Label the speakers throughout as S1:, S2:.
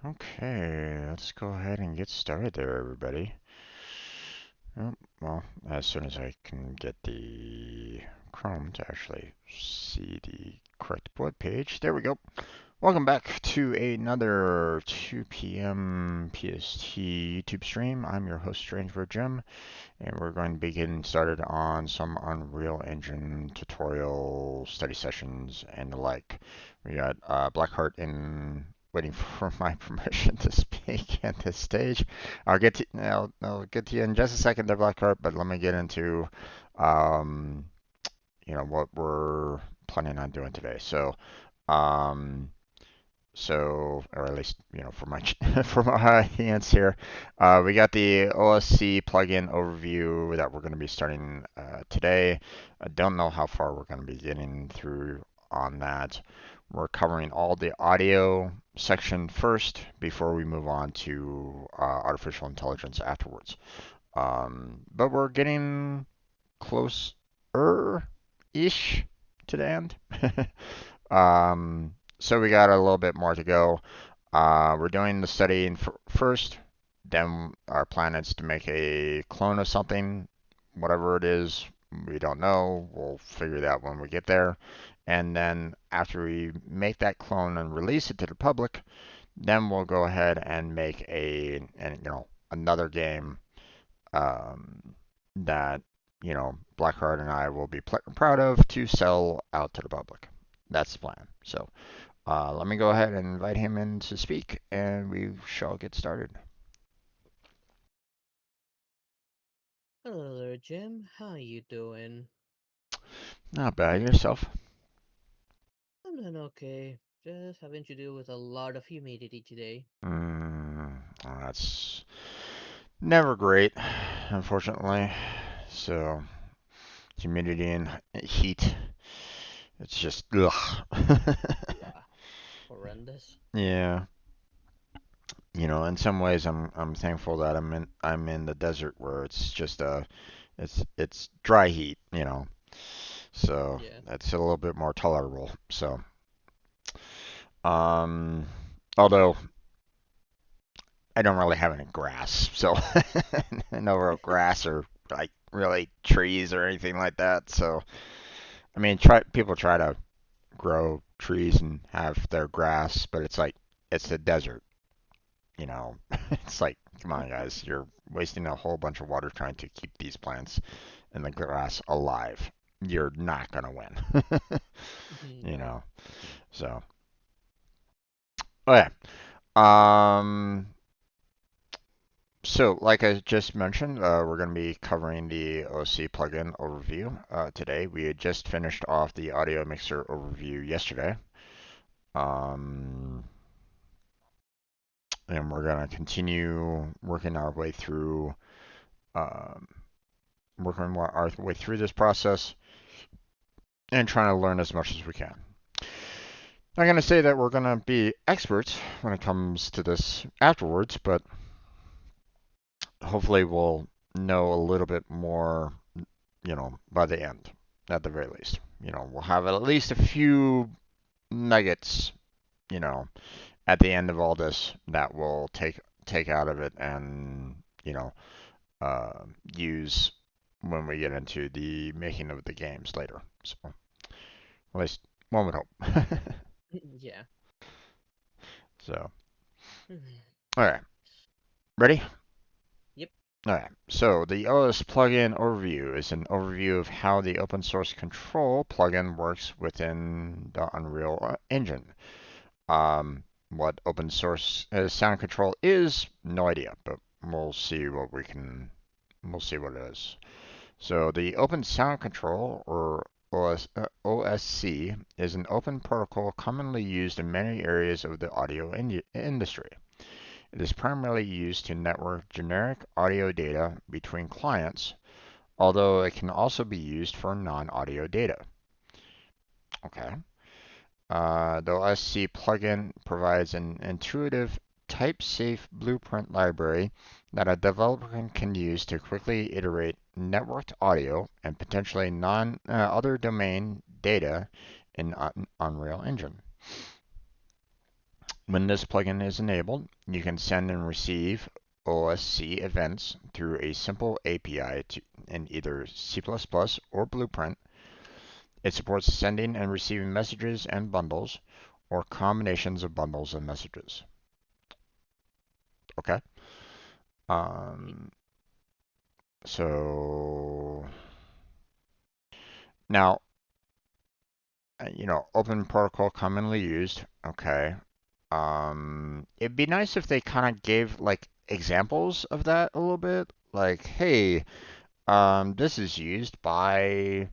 S1: Okay, let's go ahead and get started there, everybody. Oh, well, as soon as I can get the Chrome to actually see the correct web page. There we go. Welcome back to another 2 p.m. PST YouTube stream. I'm your host, Strangebird Jim, and we're going to be getting started on some Unreal Engine tutorial study sessions and the like. We got Blackheart in waiting for my permission to speak at this stage. I'll get to you in just a second there, Blackheart, but let me get into um, what we're planning on doing today. Um, or at least, for my for my audience here, we got the OSC plugin overview that we're going to be starting today. I don't know how far we're going to be getting through on that. We're covering all the audio section first before we move on to artificial intelligence afterwards. But we're getting closer-ish to the end. So we got a little bit more to go. We're doing the study first, then our plan is to make a clone of something, whatever it is, we don't know. We'll figure that out when we get there. And then after we make that clone and release it to the public, then we'll go ahead and make another game that Blackheart and I will be proud of to sell out to the public. That's the plan. So let me go ahead and invite him in to speak, and we shall get started.
S2: Hello there, Jim. How you doing?
S1: Not bad. Yourself?
S2: I'm doing okay. Just having to deal with a lot of humidity today.
S1: That's never great, unfortunately. So, humidity and heat, it's just, ugh.
S2: Yeah, horrendous.
S1: Yeah. In some ways, I'm thankful that I'm in the desert where it's just it's dry heat, so
S2: Yeah.
S1: that's a little bit more tolerable. So, um, although I don't really have any grass, so no real grass or like really trees or anything like that. So, I mean, people try to grow trees and have their grass, but it's like it's the desert, you know. It's like, come on, guys, you're wasting a whole bunch of water trying to keep these plants and the grass alive. You're not gonna win, you
S2: No.
S1: know. So, okay. Um, So, like I just mentioned, we're going to be covering the OSC plugin overview today. We had just finished off the audio mixer overview yesterday. Um, and we're going to continue working our way through um, this process and trying to learn as much as we can. I'm going to say that we're going to be experts when it comes to this afterwards, but hopefully we'll know a little bit more, by the end, at the very least. We'll have at least a few nuggets, you know, at the end of all this that we'll take out of it and, uh, use when we get into the making of the games later. So, at least one would hope.
S2: Yeah.
S1: So, all right, ready?
S2: Yep.
S1: Alright, so the OS plugin overview is an overview of how the open source control plugin works within the Unreal Engine. What open source sound control is, no idea, but we'll see what it is. So the Open Sound Control, or OSC, is an open protocol commonly used in many areas of the audio industry. It is primarily used to network generic audio data between clients, although it can also be used for non-audio data. Okay. The OSC plugin provides an intuitive, type-safe blueprint library that a developer can use to quickly iterate networked audio and potentially other domain data in Unreal Engine. When this plugin is enabled, you can send and receive OSC events through a simple API in either C++ or Blueprint. It supports sending and receiving messages and bundles, or combinations of bundles and messages. Okay. Um, so now, open protocol commonly used. Okay. It'd be nice if they kind of gave like examples of that a little bit. Like, hey, this is used by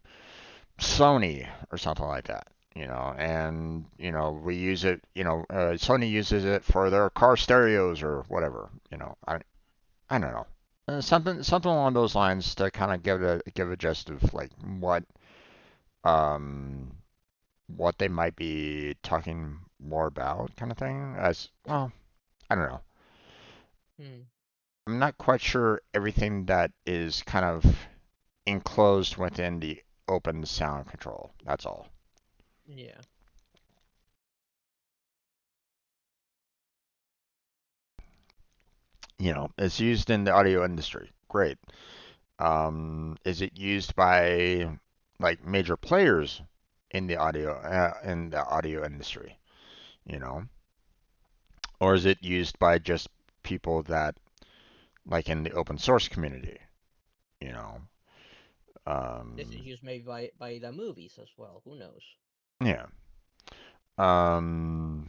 S1: Sony or something like that. And we use it. Sony uses it for their car stereos or whatever. I don't know. Something along those lines to kind of give a gist of like um what they might be talking more about, kind of thing. As well, I don't know.
S2: Hmm.
S1: I'm not quite sure everything that is kind of enclosed within the open sound control. That's all.
S2: Yeah.
S1: It's used in the audio industry. Great. Is it used by like major players in the audio industry? You know, or is it used by just people that like in the open source community? You know,
S2: This is
S1: um,
S2: used maybe by the movies as well. Who knows?
S1: yeah. Um,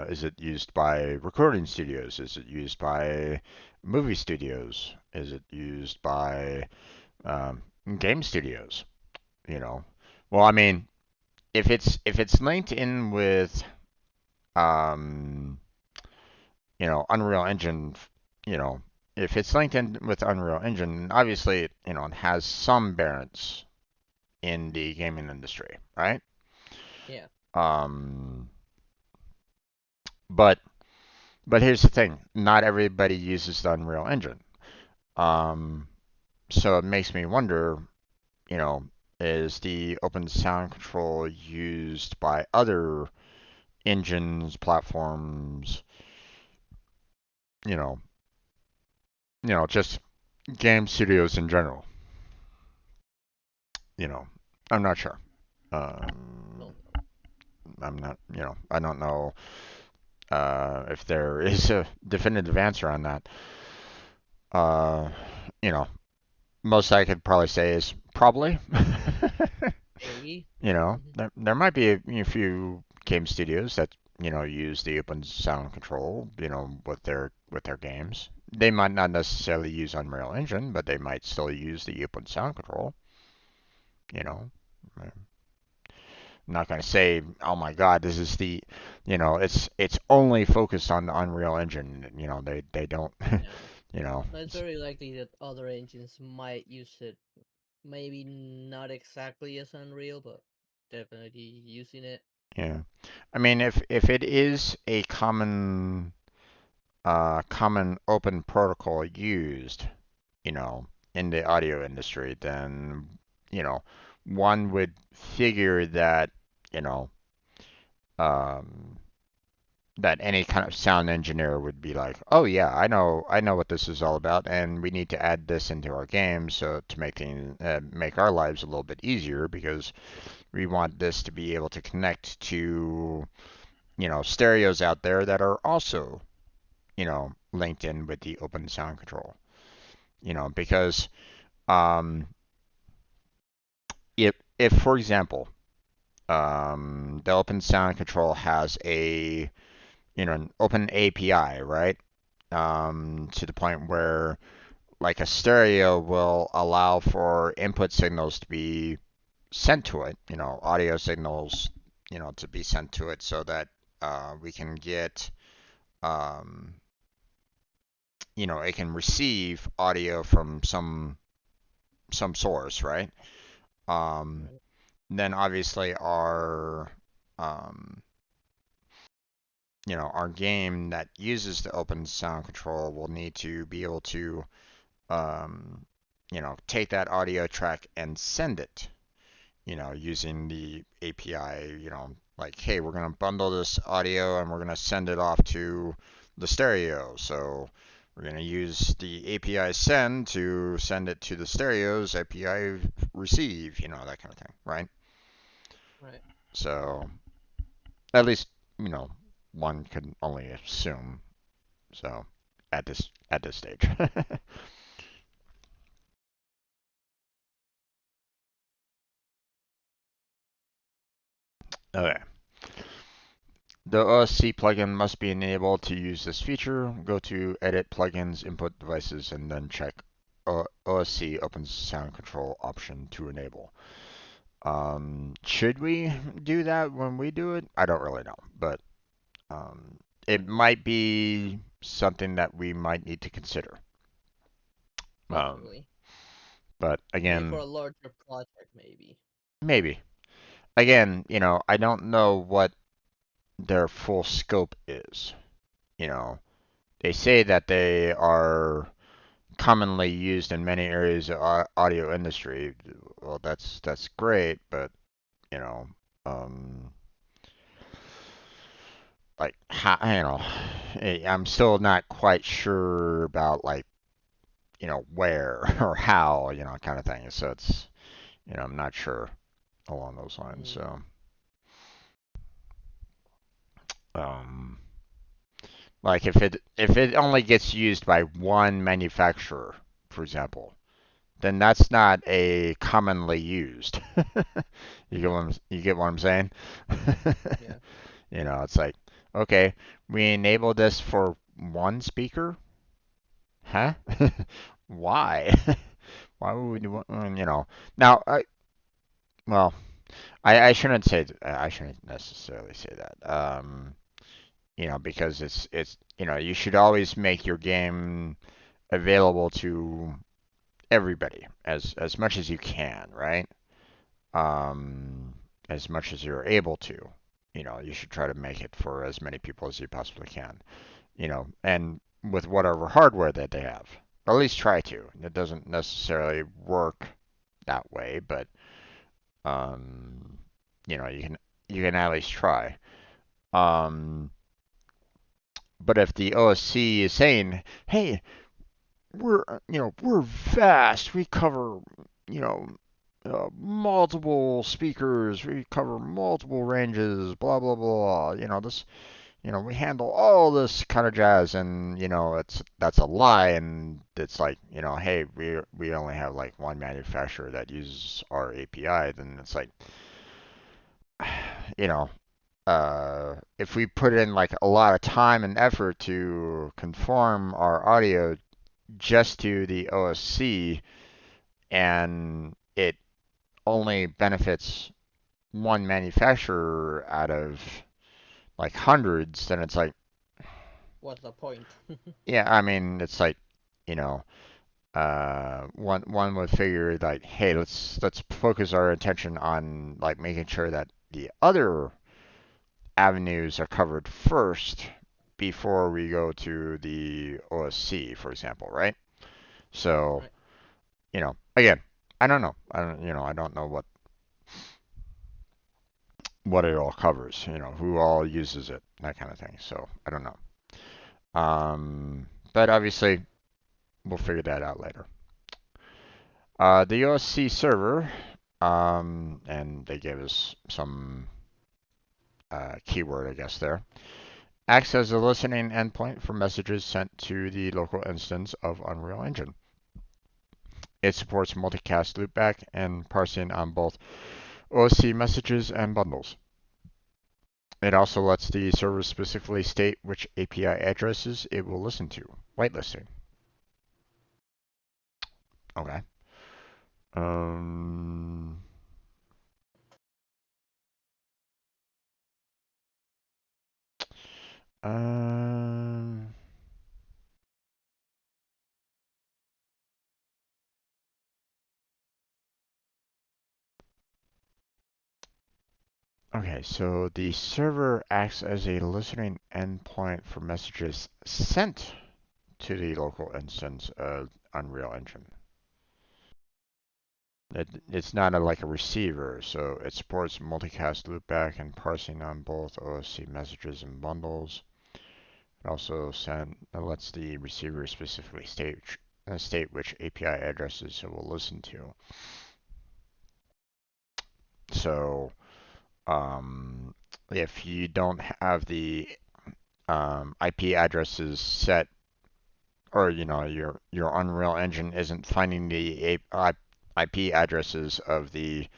S1: is it used by recording studios? Is it used by movie studios? Is it used by um, game studios? You know, well, I mean, if it's linked in with um, Unreal Engine, you know, if it's linked in with Unreal Engine, obviously, it has some bearings in the gaming industry, right?
S2: Yeah.
S1: Um, but but here's the thing: not everybody uses the Unreal Engine. Um, so it makes me wonder, you know, is the open sound control used by other engines, platforms, you know, just game studios in general? You know, I'm not sure. Um,
S2: Well,
S1: I'm not, I don't know if there is a definitive answer on that. Uh, you know, most I could probably say is probably.
S2: maybe. Hmm.
S1: There might be a few game studios that use the open sound control, with their games. They might not necessarily use Unreal Engine, but they might still use the open sound control. You know, I'm not gonna say, oh my God, this is it's only focused on the Unreal Engine. They don't,
S2: No.
S1: you know,
S2: No, it's very likely that other engines might use it. Maybe not exactly as Unreal, but definitely using it.
S1: yeah. I mean, if it is a common open protocol used, you know, in the audio industry, then, you know, one would figure that, you know, um, that any kind of sound engineer would be like, oh yeah, I know what this is all about, and we need to add this into our game so to make our lives a little bit easier because we want this to be able to connect to, stereos out there that are also, linked in with the open sound control. Because um, if for example, the open sound control has an open API, right? To the point where like a stereo will allow for input signals to be sent to it, audio signals, to be sent to it so that we can get, um, it can receive audio from some source, right? Um,
S2: Right.
S1: then obviously um, our game that uses the open sound control will need to be able to, um, take that audio track and send it, using the API, like, hey, we're going to bundle this audio and we're going to send it off to the stereo. So we're going to use the API send to send it to the stereos, API receive, that kind of thing, right?
S2: Right.
S1: So at least, one can only assume. So at this stage. Okay. The OSC plugin must be enabled to use this feature. Go to Edit Plugins, Input Devices, and then check OSC Opens Sound Control option to enable. Should we do that when we do it? I don't really know, but it might be something that we might need to consider.
S2: Possibly.
S1: But
S2: Maybe for
S1: again,
S2: a larger project, maybe.
S1: maybe. Again, I don't know what their full scope is. They say that they are commonly used in many areas of audio industry. Well, that's great, but you know, um, like how, I'm still not quite sure about like where or how kind of thing. So it's I'm not sure along those lines.
S2: Mm,
S1: So um, like if it only gets used by one manufacturer, for example, then that's not a commonly used.
S2: yeah.
S1: You get what I'm saying?
S2: Yeah.
S1: It's like, okay, we enable this for one speaker? Huh? Why? Why would we do Now, well, I shouldn't say I shouldn't necessarily say that. Because it's you should always make your game available to everybody as much as you can, right? um, as much as you're able to. You should try to make it for as many people as you possibly can. And with whatever hardware that they have, at least try to. It doesn't necessarily work that way, but um, you can at least try. Um, but if the OSC is saying, "Hey, we're vast. We cover you know multiple speakers. We cover multiple ranges. Blah blah blah. This. We handle all this kind of jazz, and that's a lie. And it's like hey, we only have like one manufacturer that uses our API. Then it's like you know. If we put in like a lot of time and effort to conform our audio just to the OSC, and it only benefits one manufacturer out of like hundreds, then it's like,
S2: What's the point?
S1: yeah, I mean, it's like, you know, one would figure like, hey, let's focus our attention on like making sure that the other avenues are covered first before we go to the OSC, for example, right? So,
S2: Right.
S1: again, I don't know. I don't know what it all covers, who all uses it, that kind of thing. So I don't know. But obviously we'll figure that out later. The OSC server, and they gave us some keyword, I guess there, acts as a listening endpoint for messages sent to the local instance of Unreal Engine. It supports multicast loopback and parsing on both OSC messages and bundles. It also lets the server specifically state which API addresses it will listen to. Whitelisting. Okay. Um. Um. Okay, so the server acts as a listening endpoint for messages sent to the local instance of Unreal Engine. It's not like a receiver, so it supports multicast loopback and parsing on both OSC messages and bundles. It also lets the receiver specifically state which API addresses it will listen to. So if you don't have the IP addresses set, or your Unreal Engine isn't finding the IP addresses of the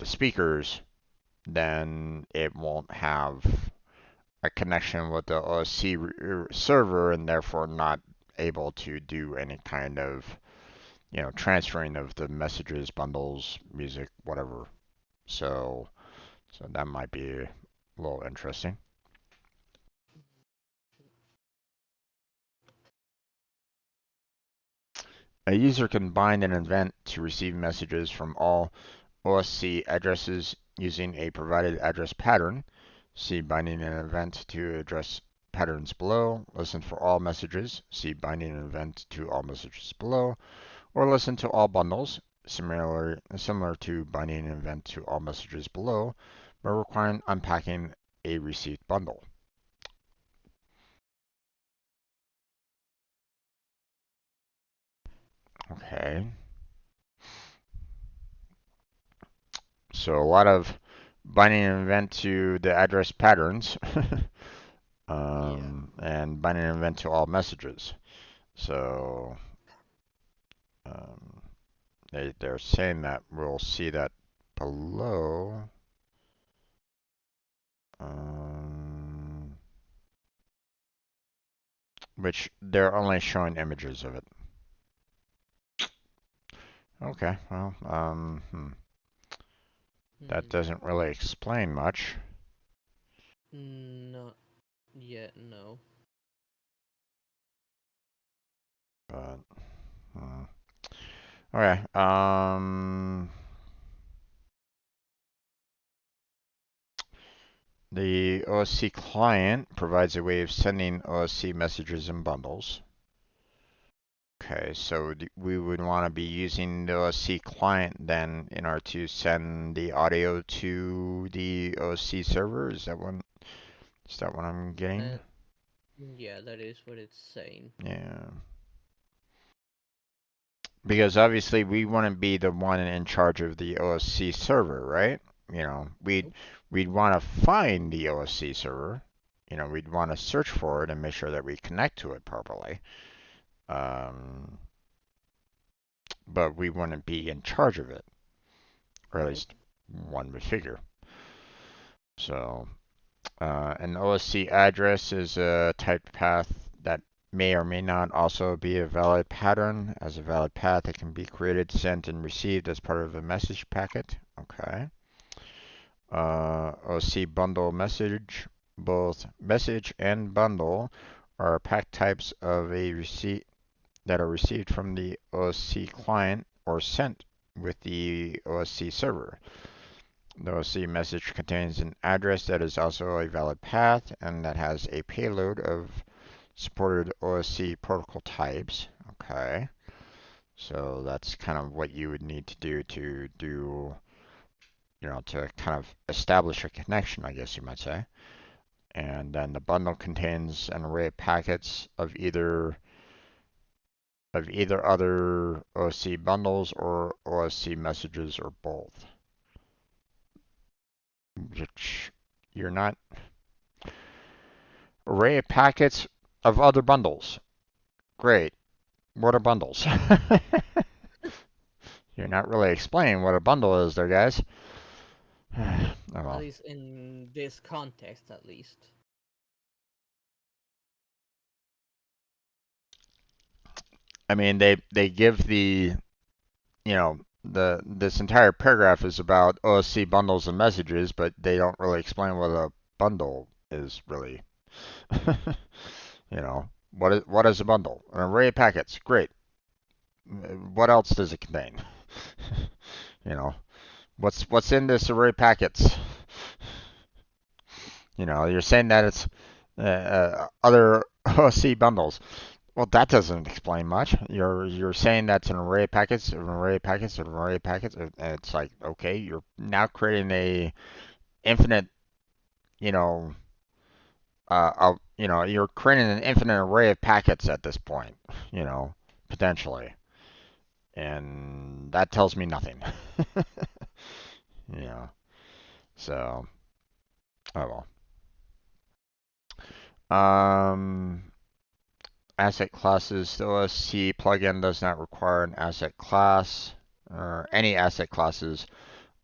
S1: speakers, then it won't have a connection with the OSC server, and therefore not able to do any kind of transferring of the messages, bundles, music, whatever. So that might be a little interesting. A user can bind an event to receive messages from all OSC addresses using a provided address pattern. See binding an event to address patterns below. Listen for all messages. See binding an event to all messages below. Or listen to all bundles, similar to binding an event to all messages below, but requiring unpacking a received bundle. Okay. So a lot of binding an event to the address patterns and binding an event to all messages. So they're saying that we'll see that below. Which they're only showing images of it. Okay, well, that doesn't really explain much.
S2: Not yet, no.
S1: But, okay, the OSC client provides a way of sending OSC messages and bundles. Okay, so we would want to be using the OSC client then in order to send the audio to the OSC server. Is that what I'm getting?
S2: Yeah, that is what it's saying.
S1: Yeah. Because obviously we wouldn't be the one in charge of the OSC server, right? We'd want to find the OSC server. We'd want to search for it and make sure that we connect to it properly. But we wouldn't be in charge of it, or at least one would figure. So an OSC address is a typed path that may or may not also be a valid pattern. As a valid path, it can be created, sent, and received as part of a message packet. Okay. OSC bundle message. Both message and bundle are pack types of a receipt that are received from the OSC client or sent with the OSC server. The OSC message contains an address that is also a valid path and that has a payload of supported OSC protocol types. Okay. So that's kind of what you would need to do to kind of establish a connection, I guess you might say. And then the bundle contains an array of packets of either other OSC bundles or OSC messages or both. Which you're not array of packets of other bundles. Great. What are bundles? You're not really explaining what a bundle is there, guys. Oh, well.
S2: At least in this context, at least.
S1: I mean, they give this entire paragraph is about OSC bundles and messages, but they don't really explain what a bundle is really. What is a bundle? An array of packets. Great. What else does it contain? What's in this array of packets? You're saying that it's other OSC bundles. Well, that doesn't explain much. You're saying that's an array of packets, an array of packets, an array of packets, and it's like, okay, you're now creating a infinite, you know, you're creating an infinite array of packets at this point, you know, potentially, and that tells me nothing. Yeah. So, oh well. Asset classes. The OSC plugin does not require an asset class or any asset classes.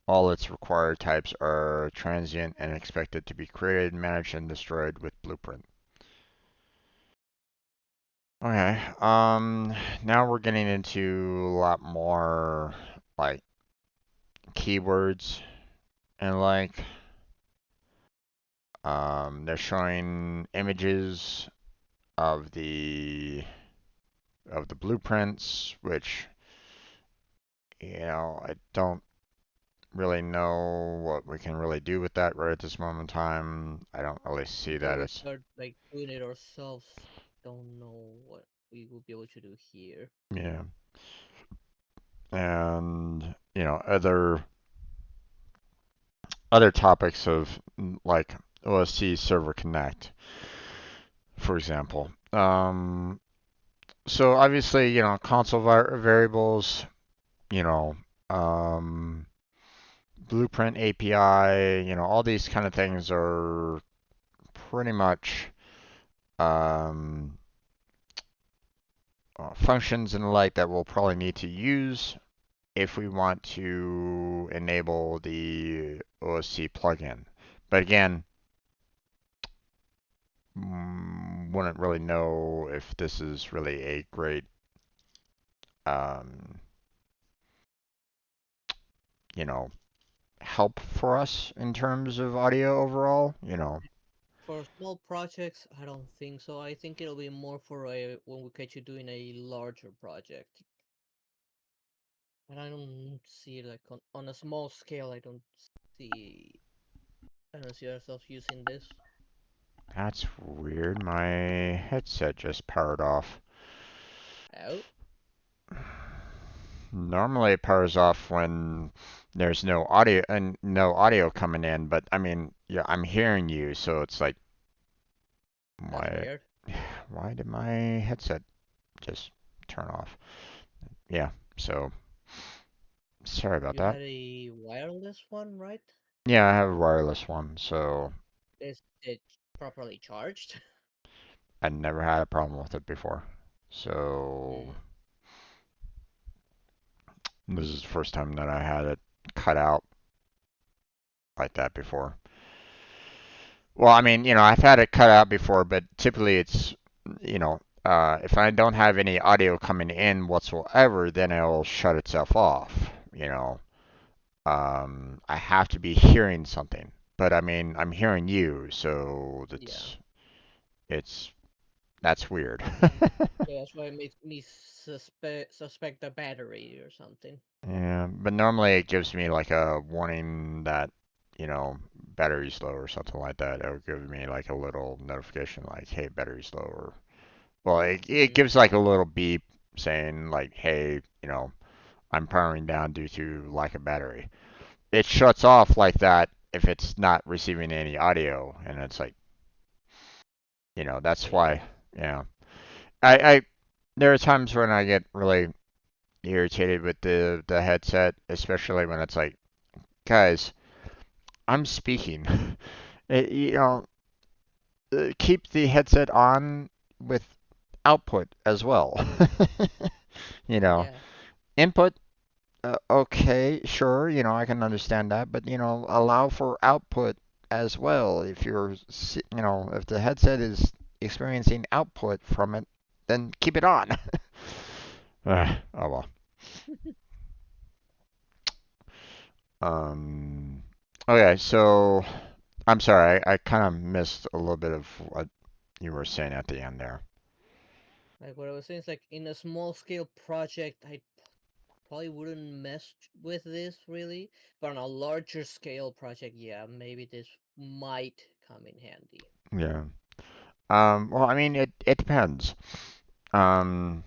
S1: All its required types are transient and expected to be created, managed, and destroyed with Blueprint. Okay. Now we're getting into a lot more like keywords and like they're showing images of the blueprints, which I don't really know what we can really do with that right at this moment in time. I don't really see
S2: Until
S1: that
S2: we
S1: as
S2: start like doing it ourselves, don't know what we will be able to do here.
S1: yeah. And other topics of like OSC Server Connect, for example. So obviously, console variables, you know, um, Blueprint API, all these kind of things are pretty much um, functions and the like that we'll probably need to use if we want to enable the OSC plugin. But again, wouldn't really know if this is really a great, um, you know, help for us in terms of audio overall.
S2: For small projects, I don't think so. I think it'll be more for a when we catch you doing a larger project. And I don't see like on a small scale. See I don't see ourselves using this.
S1: That's weird. My headset just powered off.
S2: Oh,
S1: Normally it powers off when there's no audio coming in, but I mean, yeah, I'm hearing you, so it's like,
S2: that's
S1: why,
S2: weird.
S1: why did my headset just turn off? Yeah, so sorry about
S2: You
S1: that.
S2: had a wireless one, right?
S1: Yeah, I have a wireless one, so
S2: Is it properly charged?
S1: I never had a problem with it before. So
S2: Hmm.
S1: this is the first time that I had it cut out like that before. Well, I mean, I've had it cut out before, but typically if I don't have any audio coming in whatsoever, then it'll shut itself off. I have to be hearing something, but I mean, I'm hearing you, so
S2: Yeah.
S1: it's that's weird.
S2: Yeah, that's why it makes me suspect the battery or something.
S1: Yeah, but normally it gives me like a warning that, you know, battery's low or something like that. It'll give me like a little notification like, hey, battery's low, or well, it
S2: Hmm.
S1: gives like a little beep saying like, hey, I'm powering down due to lack of battery. It shuts off like that if it's not receiving any audio, and it's like, that's why,
S2: Yeah.
S1: yeah. I there are times when I get really irritated with the headset, especially when it's like, guys, I'm speaking. It, keep the headset on with output as well. you know,
S2: Yeah.
S1: input, okay, sure, I can understand that, but allow for output as well. If the headset is experiencing output from it, then keep it on. Oh well. Um, okay, so I'm sorry, I kind of missed a little bit of what you were saying at the end there.
S2: Like what I was saying is like in a small scale project, I probably wouldn't mess with this really, but on a larger scale project, yeah, maybe this might come in handy.
S1: Yeah. Well, I mean, it depends. Um,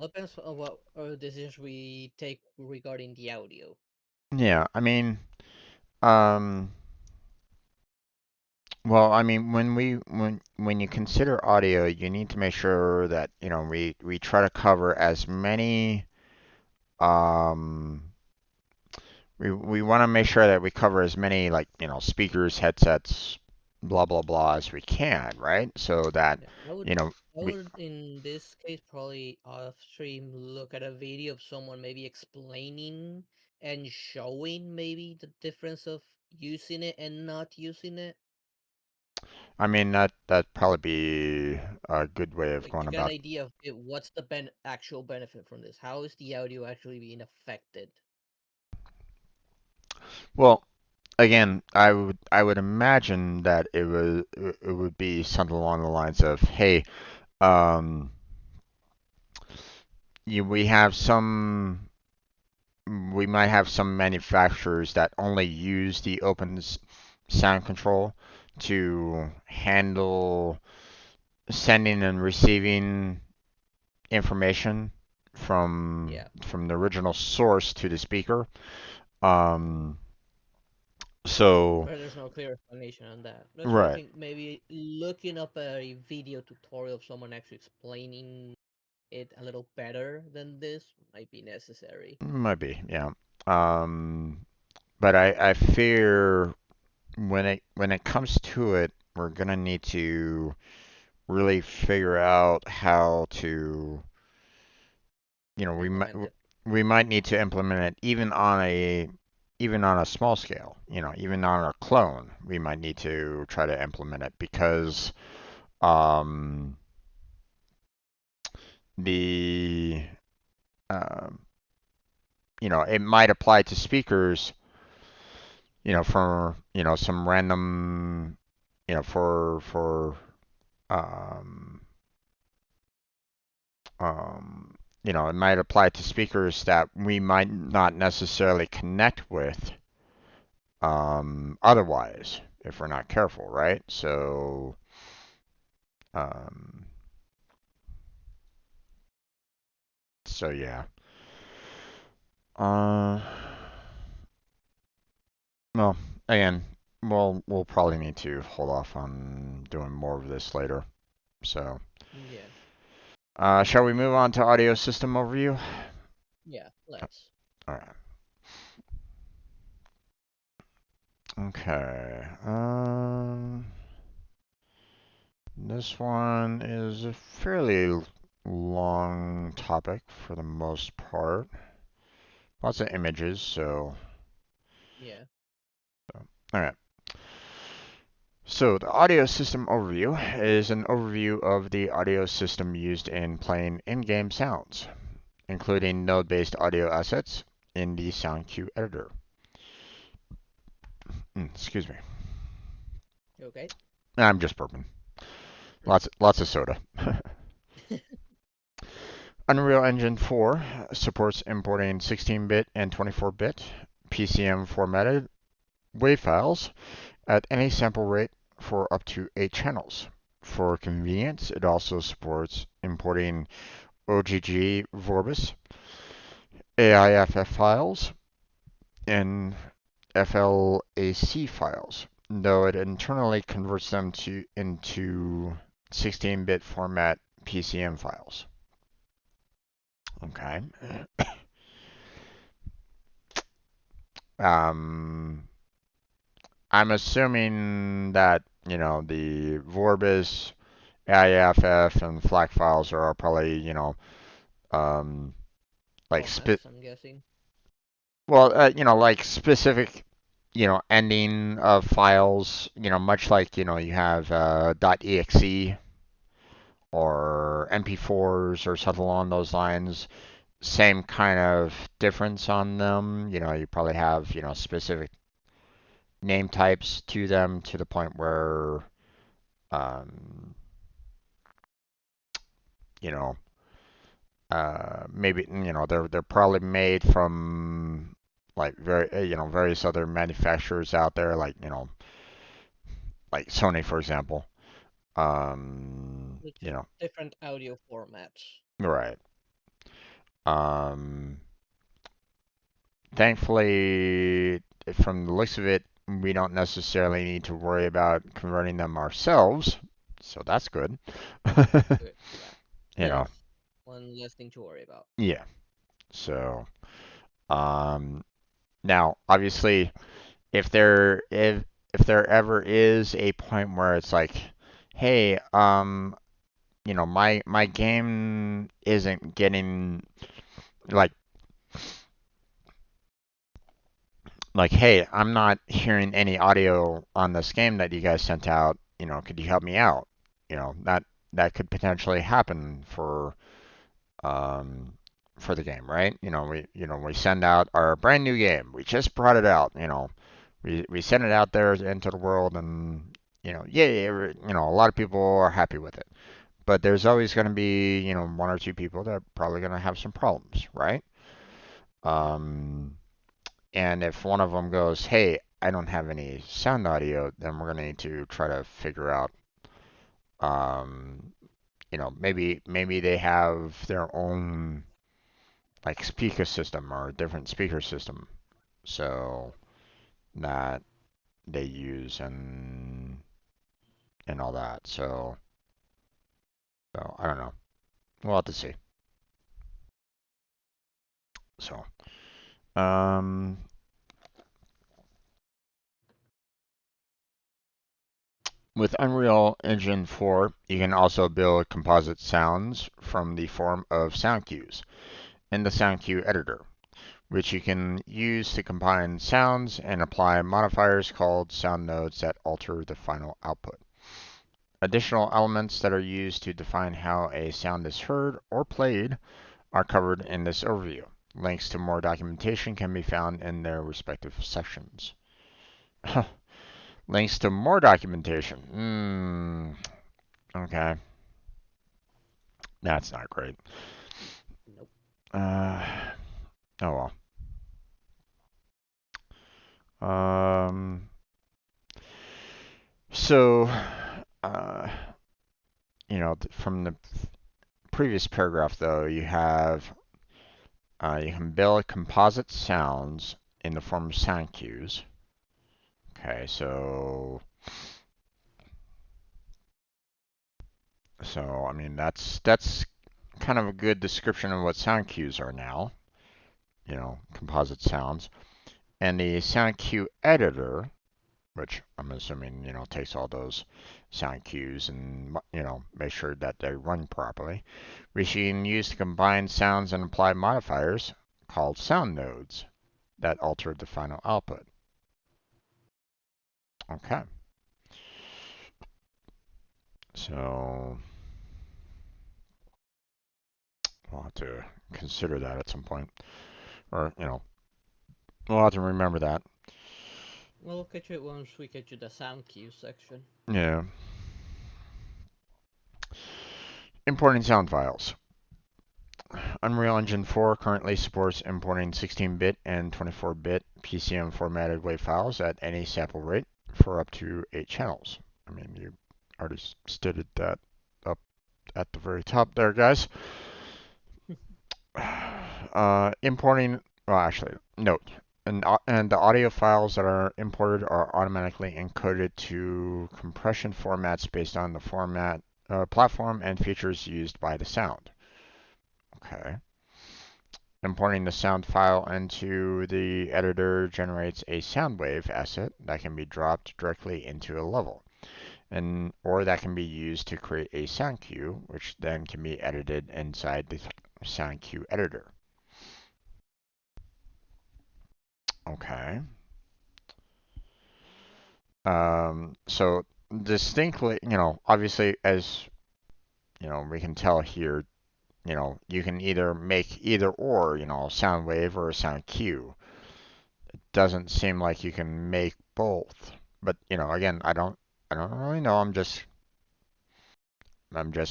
S2: Depends on what decisions we take regarding the audio.
S1: yeah, I mean, um, well, I mean, when you consider audio, you need to make sure that, we try to cover as many, um, we want to make sure that we cover as many, like, speakers, headsets, blah blah blah, as we can, right? So that,
S2: Yeah,
S1: you know,
S2: I
S1: we
S2: would in this case probably off stream look at a video of someone maybe explaining and showing maybe the difference of using it and not using it.
S1: I mean, that'd probably be a good way of
S2: Like
S1: going
S2: to get an
S1: about.
S2: idea of it, what's the actual benefit from this? How is the audio actually being affected?
S1: Well, again, I would imagine that it would be something along the lines of, hey, um, we have we might have some manufacturers that only use the open sound control to handle sending and receiving information from
S2: Yeah,
S1: from the original source to the speaker. Um, so
S2: but there's no clear explanation on that. That's why I
S1: right,
S2: think maybe looking up a video tutorial of someone actually explaining it a little better than this might be necessary.
S1: might be, yeah. Um, but I fear when it comes to it, we're gonna need to really figure out how to,
S2: Implement it.
S1: we might need to implement it even on a small scale, even on a clone, we might need to try to implement it because um, the um, it might apply to speakers, for some random, for um, um, it might apply to speakers that we might not necessarily connect with otherwise if we're not careful, right? Um, so yeah. Uh, well, again, we'll probably need to hold off on doing more of this later. So,
S2: Yeah,
S1: shall we move on to audio system overview?
S2: yeah. Let's.
S1: All right. Okay. This one is a fairly long topic for the most part. Lots of images, so.
S2: Yeah.
S1: All right. So the audio system overview is an overview of the audio system used in playing in-game sounds, including node-based audio assets in the sound cue editor. Excuse me.
S2: Okay.
S1: I'm just burping. Lots of soda. Unreal Engine 4 supports importing 16-bit and 24-bit PCM formatted WAV files at any sample rate for up to 8 channels. For convenience, it also supports importing OGG Vorbis, AIFF files, and FLAC files, though it internally converts them into 16-bit format PCM files. Okay. Um, I'm assuming that, the Vorbis, AIFF, and FLAC files are probably, um, like
S2: Formats, I'm guessing.
S1: like specific, ending of files, much like, you have .exe or MP4s or something along those lines. Same kind of difference on them. You probably have, specific name types to them to the point where, um, you know, maybe, they're probably made from like various other manufacturers out there, like, like Sony, for example.
S2: It's
S1: You know,
S2: different audio formats.
S1: right. Um, Thankfully, from the looks of it, we don't necessarily need to worry about converting them ourselves, so that's good.
S2: Good, yeah.
S1: You know,
S2: Yes, one less thing to worry about.
S1: yeah. So, um, now obviously, if there ever is a point where it's like, hey, my game isn't getting like hey, I'm not hearing any audio on this game that you guys sent out. Could you help me out? That could potentially happen um, for the game, right? We send out our brand new game. We just brought it out. We send it out there into the world, and yeah, a lot of people are happy with it. But there's always going to be one or two people that are probably going to have some problems, right? Um, And if one of them goes, hey, I don't have any sound audio, then we're going to need to try to figure out, um, maybe they have their own like speaker system or a different speaker system, so that they use and all that. So I don't know. We'll have to see. So, um, with Unreal Engine 4, you can also build composite sounds from the form of sound cues in the sound cue editor, which you can use to combine sounds and apply modifiers called sound nodes that alter the final output. Additional elements that are used to define how a sound is heard or played are covered in this overview. Links to more documentation can be found in their respective sections. Links to more documentation. Okay. That's not great.
S2: Nope.
S1: Uh, oh well. So, uh, from the previous paragraph, though, you can build composite sounds in the form of sound cues. Okay, so I mean that's kind of a good description of what sound cues are now. Composite sounds, and the sound cue editor, which I'm assuming takes all those sound cues and make sure that they run properly. We can use to combine sounds and apply modifiers called sound nodes that alter the final output. Okay, so we'll have to consider that at some point, or we'll have to remember that.
S2: We'll catch it once we get to the sound cue section.
S1: Yeah. Importing sound files. Unreal Engine 4 currently supports importing 16-bit and 24-bit PCM formatted WAV files at any sample rate for up to 8 channels. I mean, you already stated that up at the very top there, guys. Importing, well, actually, note, and the audio files that are imported are automatically encoded to compression formats based on the format, platform, and features used by the sound. Okay. Importing the sound file into the editor generates a sound wave asset that can be dropped directly into a level, or that can be used to create a sound cue, which then can be edited inside the sound cue editor. Okay. So distinctly, obviously, as we can tell here, you can either make either or, a sound wave or a sound cue. Doesn't seem like you can make both. But again, I don't really know. I'm just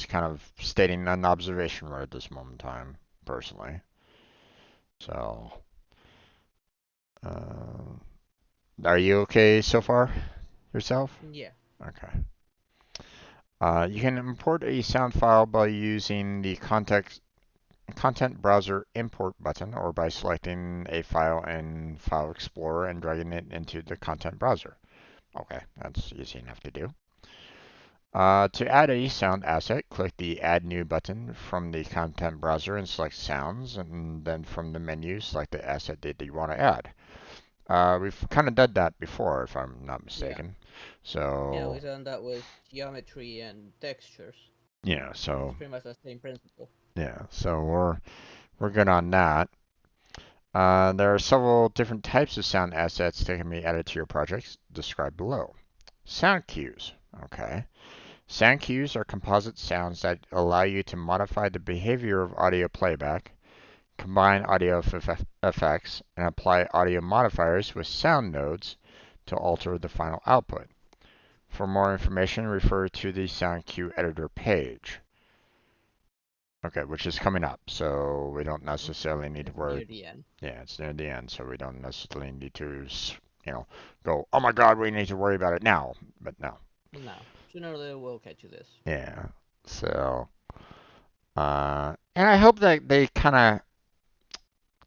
S1: kind of stating an observation right at this moment in time, personally. So, uh, are you okay so far yourself?
S2: Yeah.
S1: Okay. You can import a sound file by using the Content Browser Import button or by selecting a file in File Explorer and dragging it into the content browser. Okay, that's easy enough to do. To add a sound asset, click the Add New button from the content browser and select Sounds, and then from the menu, select the asset that you want to add. We've kind of done that before, if I'm not
S2: Yeah.
S1: mistaken.
S2: Yeah,
S1: So,
S2: we've done that with geometry and textures.
S1: yeah,
S2: It's
S1: so
S2: pretty much the same principle.
S1: yeah, so we're good on that. There are several different types of sound assets that can be added to your projects, described below. Sound cues. Okay. Sound cues are composite sounds that allow you to modify the behavior of audio playback, combine audio effects, and apply audio modifiers with sound nodes to alter the final output. For more information, refer to the Sound Cue Editor page. Okay, which is coming up, so we don't necessarily need to
S2: It's
S1: worry.
S2: near the end.
S1: Yeah, it's near the end, so we don't necessarily need to, go, oh my god, we need to worry about it now. But no.
S2: No, sooner or later we'll catch you this.
S1: Yeah. So, and I hope that they kind of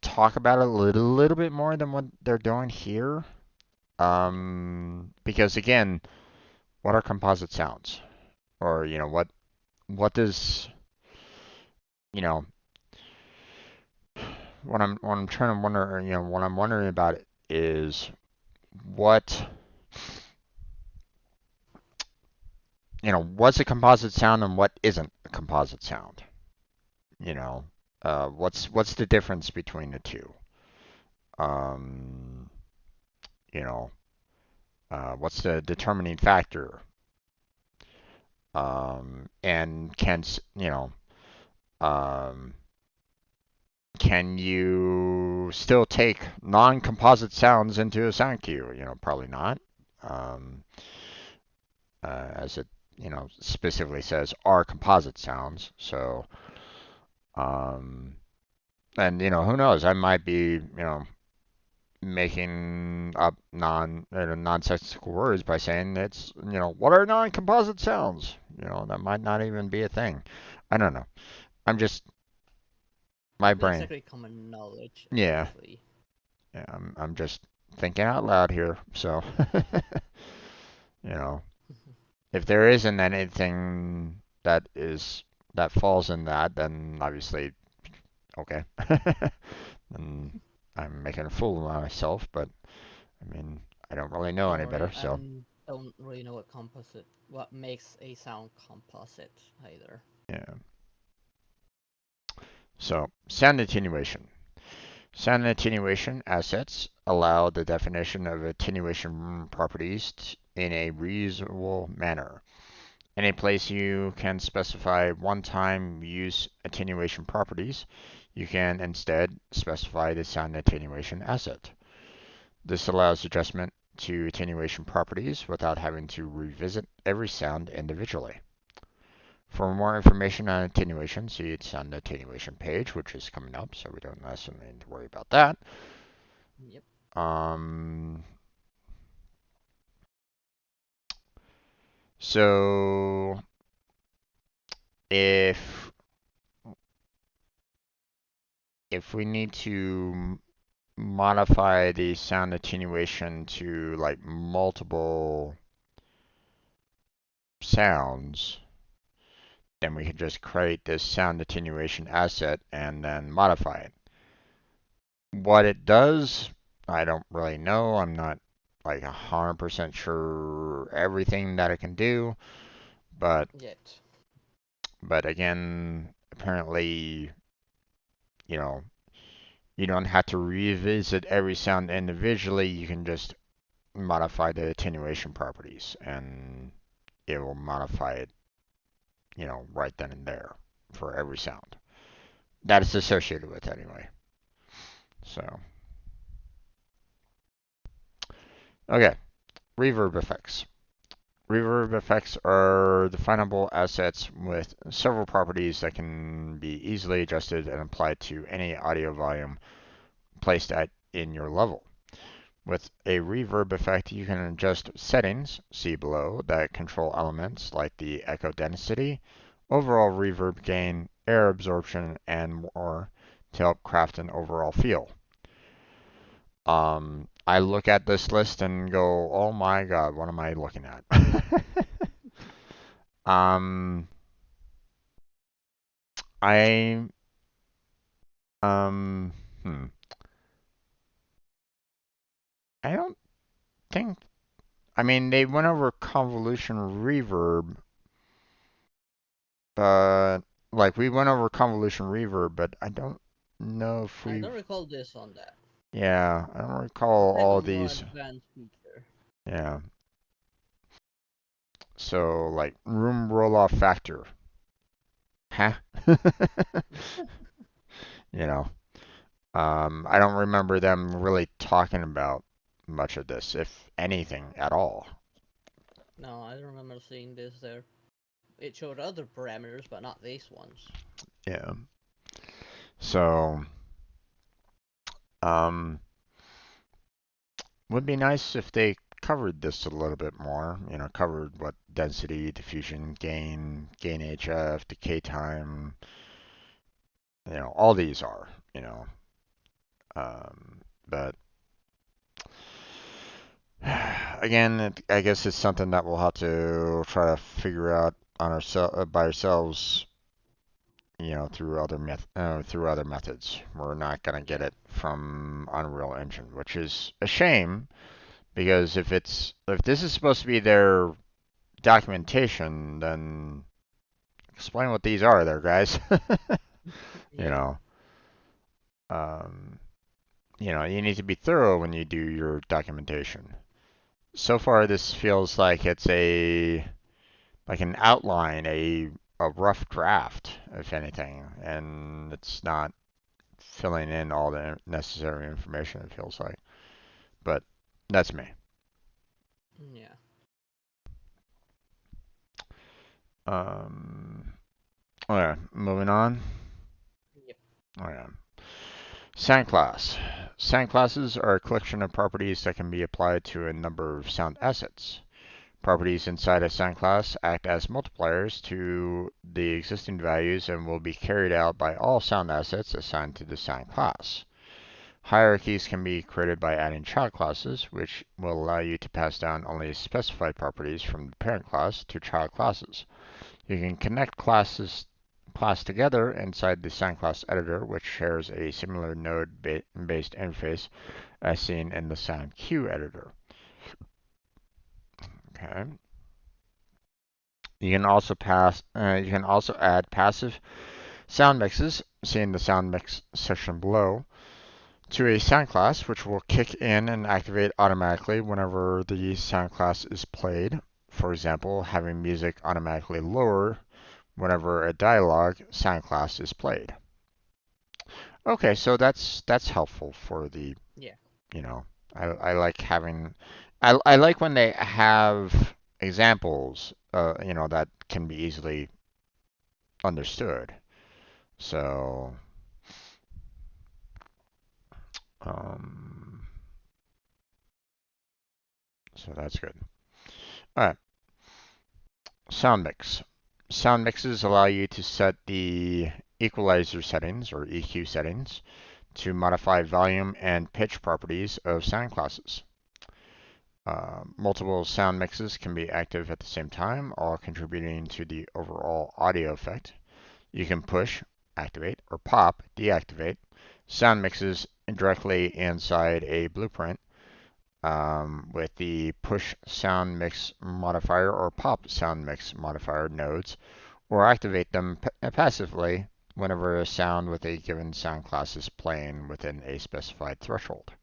S1: talk about it a little bit more than what they're doing here.
S2: Yeah.
S1: Because again, what are composite sounds? Or, what does, you know, what I'm trying to wonder, what I'm wondering about it is what, what's a composite sound and what isn't a composite sound? You know, what's the difference between the two? Um, you know, what's the determining factor? And um, can you still take non-composite sounds into a sound cue? Probably not. Um, as it, specifically says, are composite sounds. So, um, and who knows? I might be, making up nonsensical words by saying it's, what are non-composite sounds? That might not even be a thing. I don't know. I'm just my
S2: It's not
S1: brain.
S2: exactly common knowledge,
S1: Yeah,
S2: usually.
S1: yeah. I'm just thinking out loud here. So, you know, if there isn't anything that falls in that, then obviously okay. And I'm making a fool of myself, but I mean, I don't really know
S2: Don't
S1: any better,
S2: worry, I
S1: so
S2: don't really know what makes a sound composite either.
S1: yeah. So, sound attenuation. Sound attenuation assets allow the definition of attenuation properties in a reusable manner. In a place you can specify one-time use attenuation properties, you can instead specify the sound attenuation asset. This allows adjustment to attenuation properties without having to revisit every sound individually. For more information on attenuation, see its sound attenuation page, which is coming up, so we don't necessarily need to worry about that.
S2: Yep.
S1: Um, so if we need to modify the sound attenuation to like multiple sounds, then we can just create this sound attenuation asset and then modify it. What it does, I don't really know. I'm not like 100% sure everything that it can do, but
S2: Yet.
S1: again, apparently, you know, you don't have to revisit every sound individually. You can just modify the attenuation properties and it will modify it, right then and there for every sound that is associated with anyway. So, okay, reverb effects. Reverb effects are definable assets with several properties that can be easily adjusted and applied to any audio volume placed in your level. With a reverb effect, you can adjust settings, see below, that control elements like the echo density, overall reverb gain, air absorption, and more to help craft an overall feel. I look at this list and go, oh my god, what am I looking at? um, I, um, hmm, I don't think, I mean, they went over convolution reverb, but, like, we went over convolution reverb, but I don't know if
S2: I don't
S1: we've,
S2: recall this on that.
S1: yeah, I don't
S2: It's
S1: recall
S2: like
S1: all
S2: a
S1: of
S2: more
S1: these,
S2: advanced feature.
S1: yeah. So, like, room roll-off factor, huh? You know, I don't remember them really talking about much of this, if anything at all.
S2: No, I don't remember seeing this there. It showed other parameters, but not these ones.
S1: Yeah. So, um, would be nice if they covered this a little bit more. You know, covered what density, diffusion, gain HF, decay time. You know, all these are. You know, but again, I guess it's something that we'll have to try to figure out on by ourselves. You know, through other methods. We're not gonna get
S2: Yeah.
S1: it from Unreal Engine, which is a shame because if this is supposed to be their documentation, then explain what these are, there, guys. you
S2: Yeah.
S1: know, um, you need to be thorough when you do your documentation. So far, this feels like it's an outline, a rough draft, if anything, and it's not filling in all the necessary information. It feels like, but that's me.
S2: Yeah.
S1: Um, okay, moving on.
S2: Yep.
S1: Okay. Sound class. Sound classes are a collection of properties that can be applied to a number of sound assets. Properties inside a sound class act as multipliers to the existing values and will be carried out by all sound assets assigned to the sound class. Hierarchies can be created by adding child classes, which will allow you to pass down only specified properties from the parent class to child classes. You can connect class together inside the sound class editor, which shares a similar node-based interface as seen in the sound queue editor. Okay. You can also add passive sound mixes, seen the sound mix section below, to a sound class, which will kick in and activate automatically whenever the sound class is played. For example, having music automatically lower whenever a dialogue sound class is played. Okay, so that's helpful for the,
S2: Yeah.
S1: you know, I like having, I like when they have examples, that can be easily understood. So, um, so that's good. All right, sound mix. Sound mixes allow you to set the equalizer settings or EQ settings to modify volume and pitch properties of sound classes. Multiple sound mixes can be active at the same time, all contributing to the overall audio effect. You can push, activate, or pop, deactivate sound mixes directly inside a blueprint with the push sound mix modifier or pop sound mix modifier nodes, or activate them passively whenever a sound with a given sound class is playing within a specified threshold.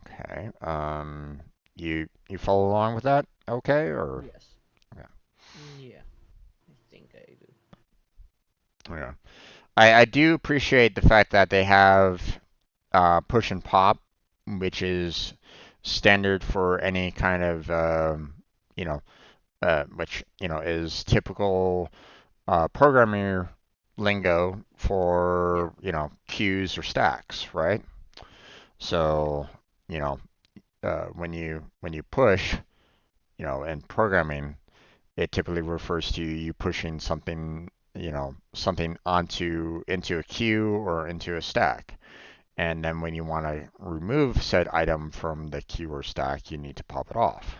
S1: Okay. You follow along with that? Okay, or
S2: Yes.
S1: yeah,
S2: Yeah. I think I do.
S1: yeah. I do appreciate the fact that they have push and pop, which is standard for any kind of you know, which is typical programmer lingo
S2: Yeah.
S1: for queues or stacks, right? So,
S2: Yeah.
S1: you know, when you push, in programming, it typically refers to you pushing something, something onto into a queue or into a stack. And then when you want to remove said item from the queue or stack, you need to pop it off.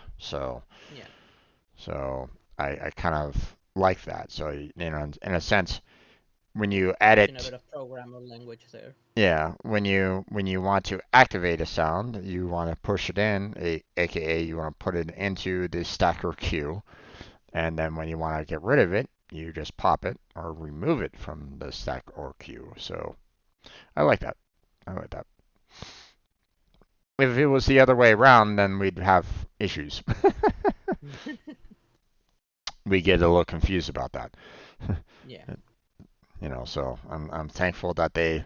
S2: Yeah.
S1: So I kind of like that. So, in a sense, when you add
S2: Using a
S1: it,
S2: bit of programmer language there.
S1: yeah, when you want to activate a sound, you want to push it in, aka you want to put it into the stack or queue, and then when you want to get rid of it, you just pop it or remove it from the stack or queue. So I like that. I like that. If it was the other way around, then we'd have issues. We get a little confused about that.
S2: Yeah.
S1: So I'm thankful that they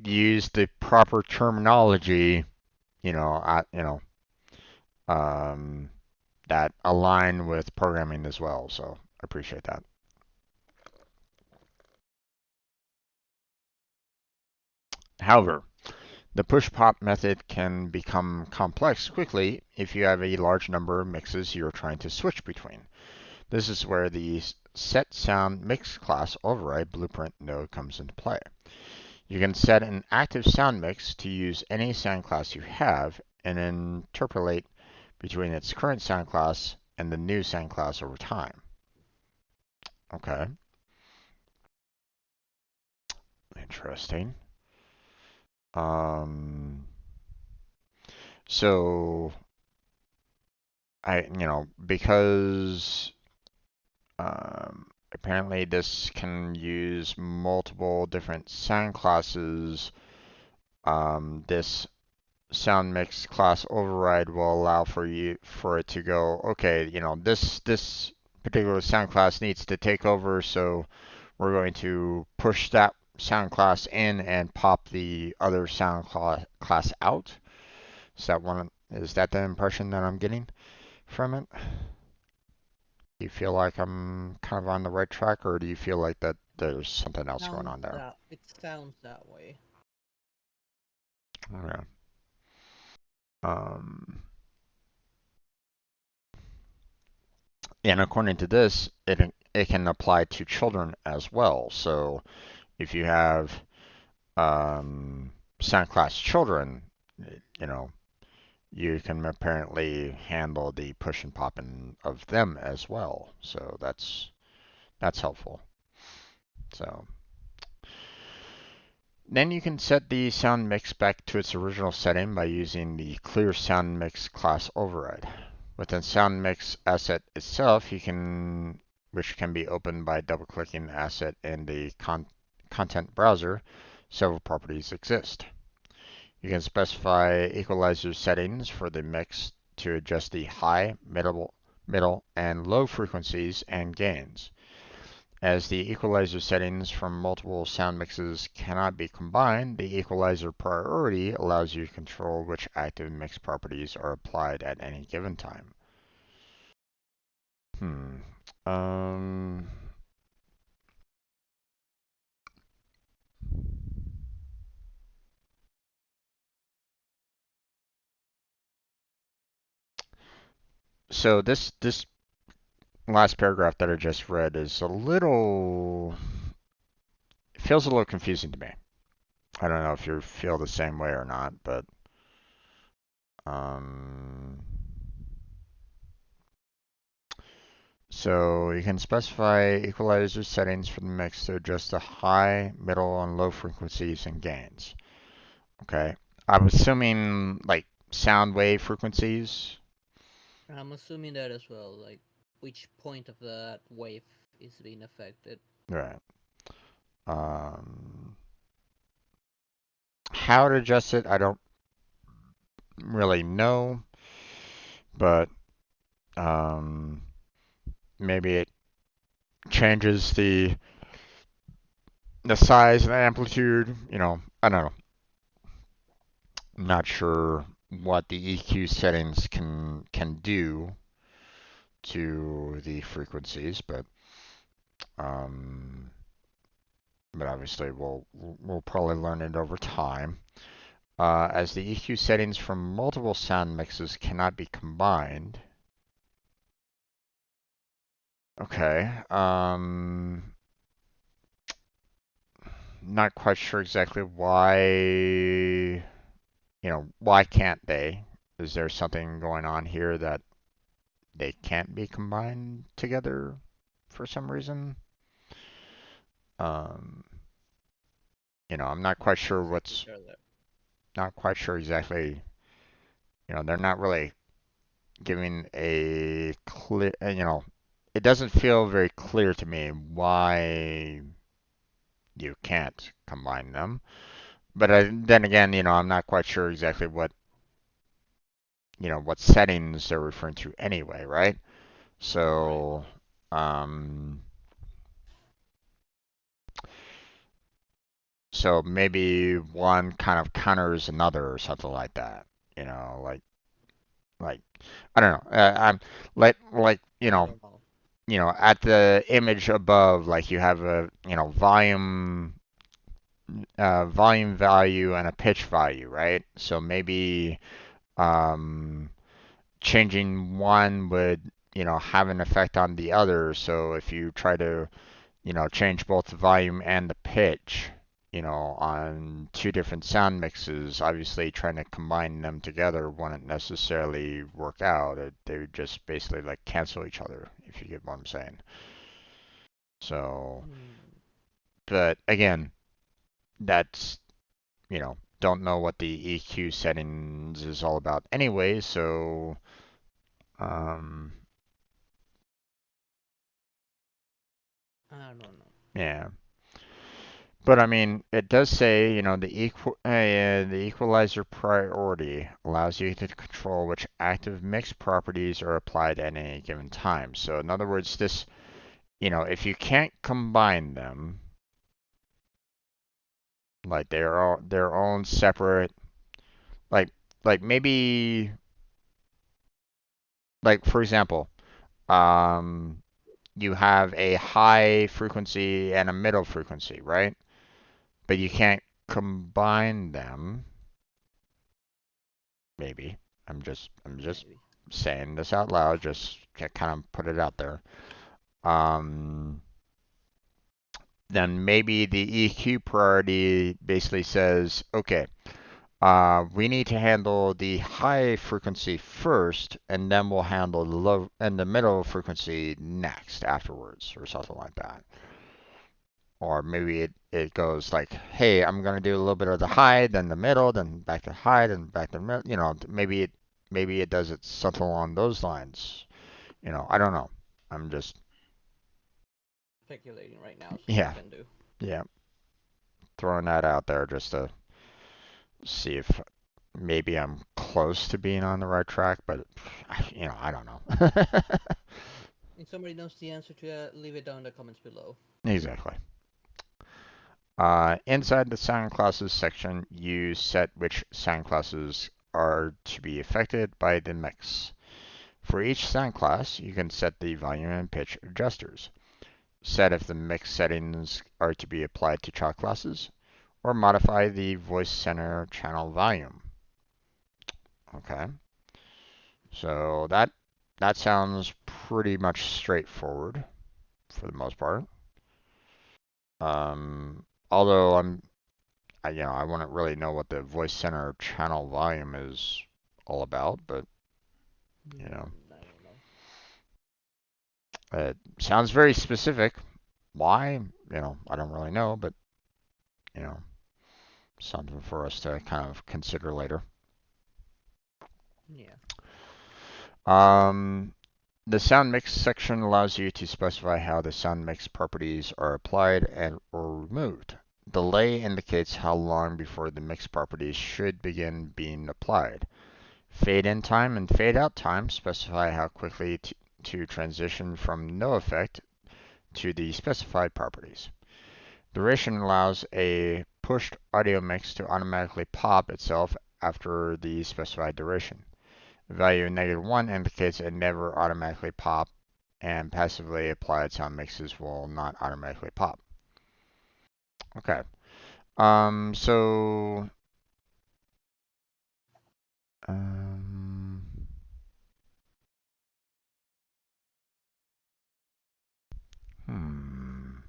S1: use the proper terminology, um, that align with programming as well. So I appreciate that. However, the push pop method can become complex quickly if you have a large number of mixes you're trying to switch between. This is where the set sound mix class override blueprint node comes into play. You can set an active sound mix to use any sound class you have and interpolate between its current sound class and the new sound class over time. Okay, interesting. Um, so because apparently this can use multiple different sound classes, this sound mix class override will allow for it to go, okay, this particular sound class needs to take over, so we're going to push that sound class in and pop the other sound class out. Is that the impression that I'm getting from it? Do you feel like I'm kind of on the right track, or do you feel like that there's something else going on there?
S2: It sounds that way.
S1: Okay. Um, and according to this, it can apply to children as well. So if you have sound class children, you know, you can apparently handle the push and popping of them as well. So that's helpful. So then you can set the sound mix back to its original setting by using the clear sound mix class override. Within sound mix asset itself, which can be opened by double-clicking the asset in the content browser, several properties exist. You can specify equalizer settings for the mix to adjust the high, middle, and low frequencies and gains. As the equalizer settings from multiple sound mixes cannot be combined, the equalizer priority allows you to control which active mix properties are applied at any given time. Hmm. Um. So this last paragraph that I just read is feels a little confusing to me. I don't know if you feel the same way or not, but um. So you can specify equalizer settings for the mix to adjust the high, middle, and low frequencies and gains. Okay. I'm assuming like sound wave frequencies.
S2: I'm assuming that as well, like which point of that wave is being affected.
S1: Right. Um, how to adjust it, I don't really know, but um, maybe it changes the size and the amplitude. I don't know. I'm not sure what the EQ settings can do to the frequencies, um, but obviously we'll probably learn it over time. as the EQ settings from multiple sound mixes cannot be combined. Okay. Not quite sure exactly why, why can't they? Is there something going on here that they can't be combined together for some reason? Um, I'm not quite
S2: Not
S1: sure
S2: exactly sure there.
S1: not quite sure exactly, they're not really giving a clear, it doesn't feel very clear to me why you can't combine them. But then again, I'm not quite sure exactly what settings they're referring to anyway, right?
S2: Right.
S1: So, um, so maybe one kind of counters another or something like that. Like I don't know. I'm like
S2: I don't know.
S1: at the image above, like you have a volume value and a pitch value, right? So maybe um, changing one would have an effect on the other. So if you try to change both the volume and the pitch, on two different sound mixes, obviously trying to combine them together wouldn't necessarily work out. They would just basically like cancel each other, if you get what I'm saying. So,
S2: Hmm.
S1: but again, that's, don't know what the EQ settings is all about anyway, so, um,
S2: I don't know.
S1: yeah. But I mean, it does say, the equalizer priority allows you to control which active mix properties are applied at any given time. So in other words, this, if you can't combine them, like they're all their own separate, like maybe like for example, um, you have a high frequency and a middle frequency, right? But you can't combine them. Maybe. I'm just
S2: Maybe.
S1: saying this out loud, just to kind of put it out there. Um, then maybe the EQ priority basically says, okay, we need to handle the high frequency first, and then we'll handle the low and the middle frequency next afterwards, or something like that. Or maybe it goes like, hey, I'm gonna do a little bit of the high, then the middle, then back to high, then back to middle. Maybe it does it something along those lines. I don't know. I'm just
S2: Speculating right now, so you
S1: yeah,
S2: can do.
S1: yeah, throwing that out there just to see if maybe I'm close to being on the right track, but I don't know.
S2: If somebody knows the answer to that, leave it down in the comments below.
S1: Exactly. Inside the sound classes section, you set which sound classes are to be affected by the mix. For each sound class, you can set the volume and pitch adjusters, set if the mix settings are to be applied to child classes, or modify the voice center channel volume. Okay, so that sounds pretty much straightforward for the most part. Although I wouldn't really know what the voice center channel volume is all about, but you know,
S2: I don't know.
S1: it sounds very specific. Why? I don't really know, but you know, something for us to kind of consider later.
S2: Yeah.
S1: Um, the sound mix section allows you to specify how the sound mix properties are applied and or removed. Delay indicates how long before the mix properties should begin being applied. Fade in time and fade out time specify how quickly to transition from no effect to the specified properties. Duration allows a pushed audio mix to automatically pop itself after the specified duration. Value -1 indicates it never automatically pop, and passively applied sound mixes will not automatically pop. Okay. So Um, hmm.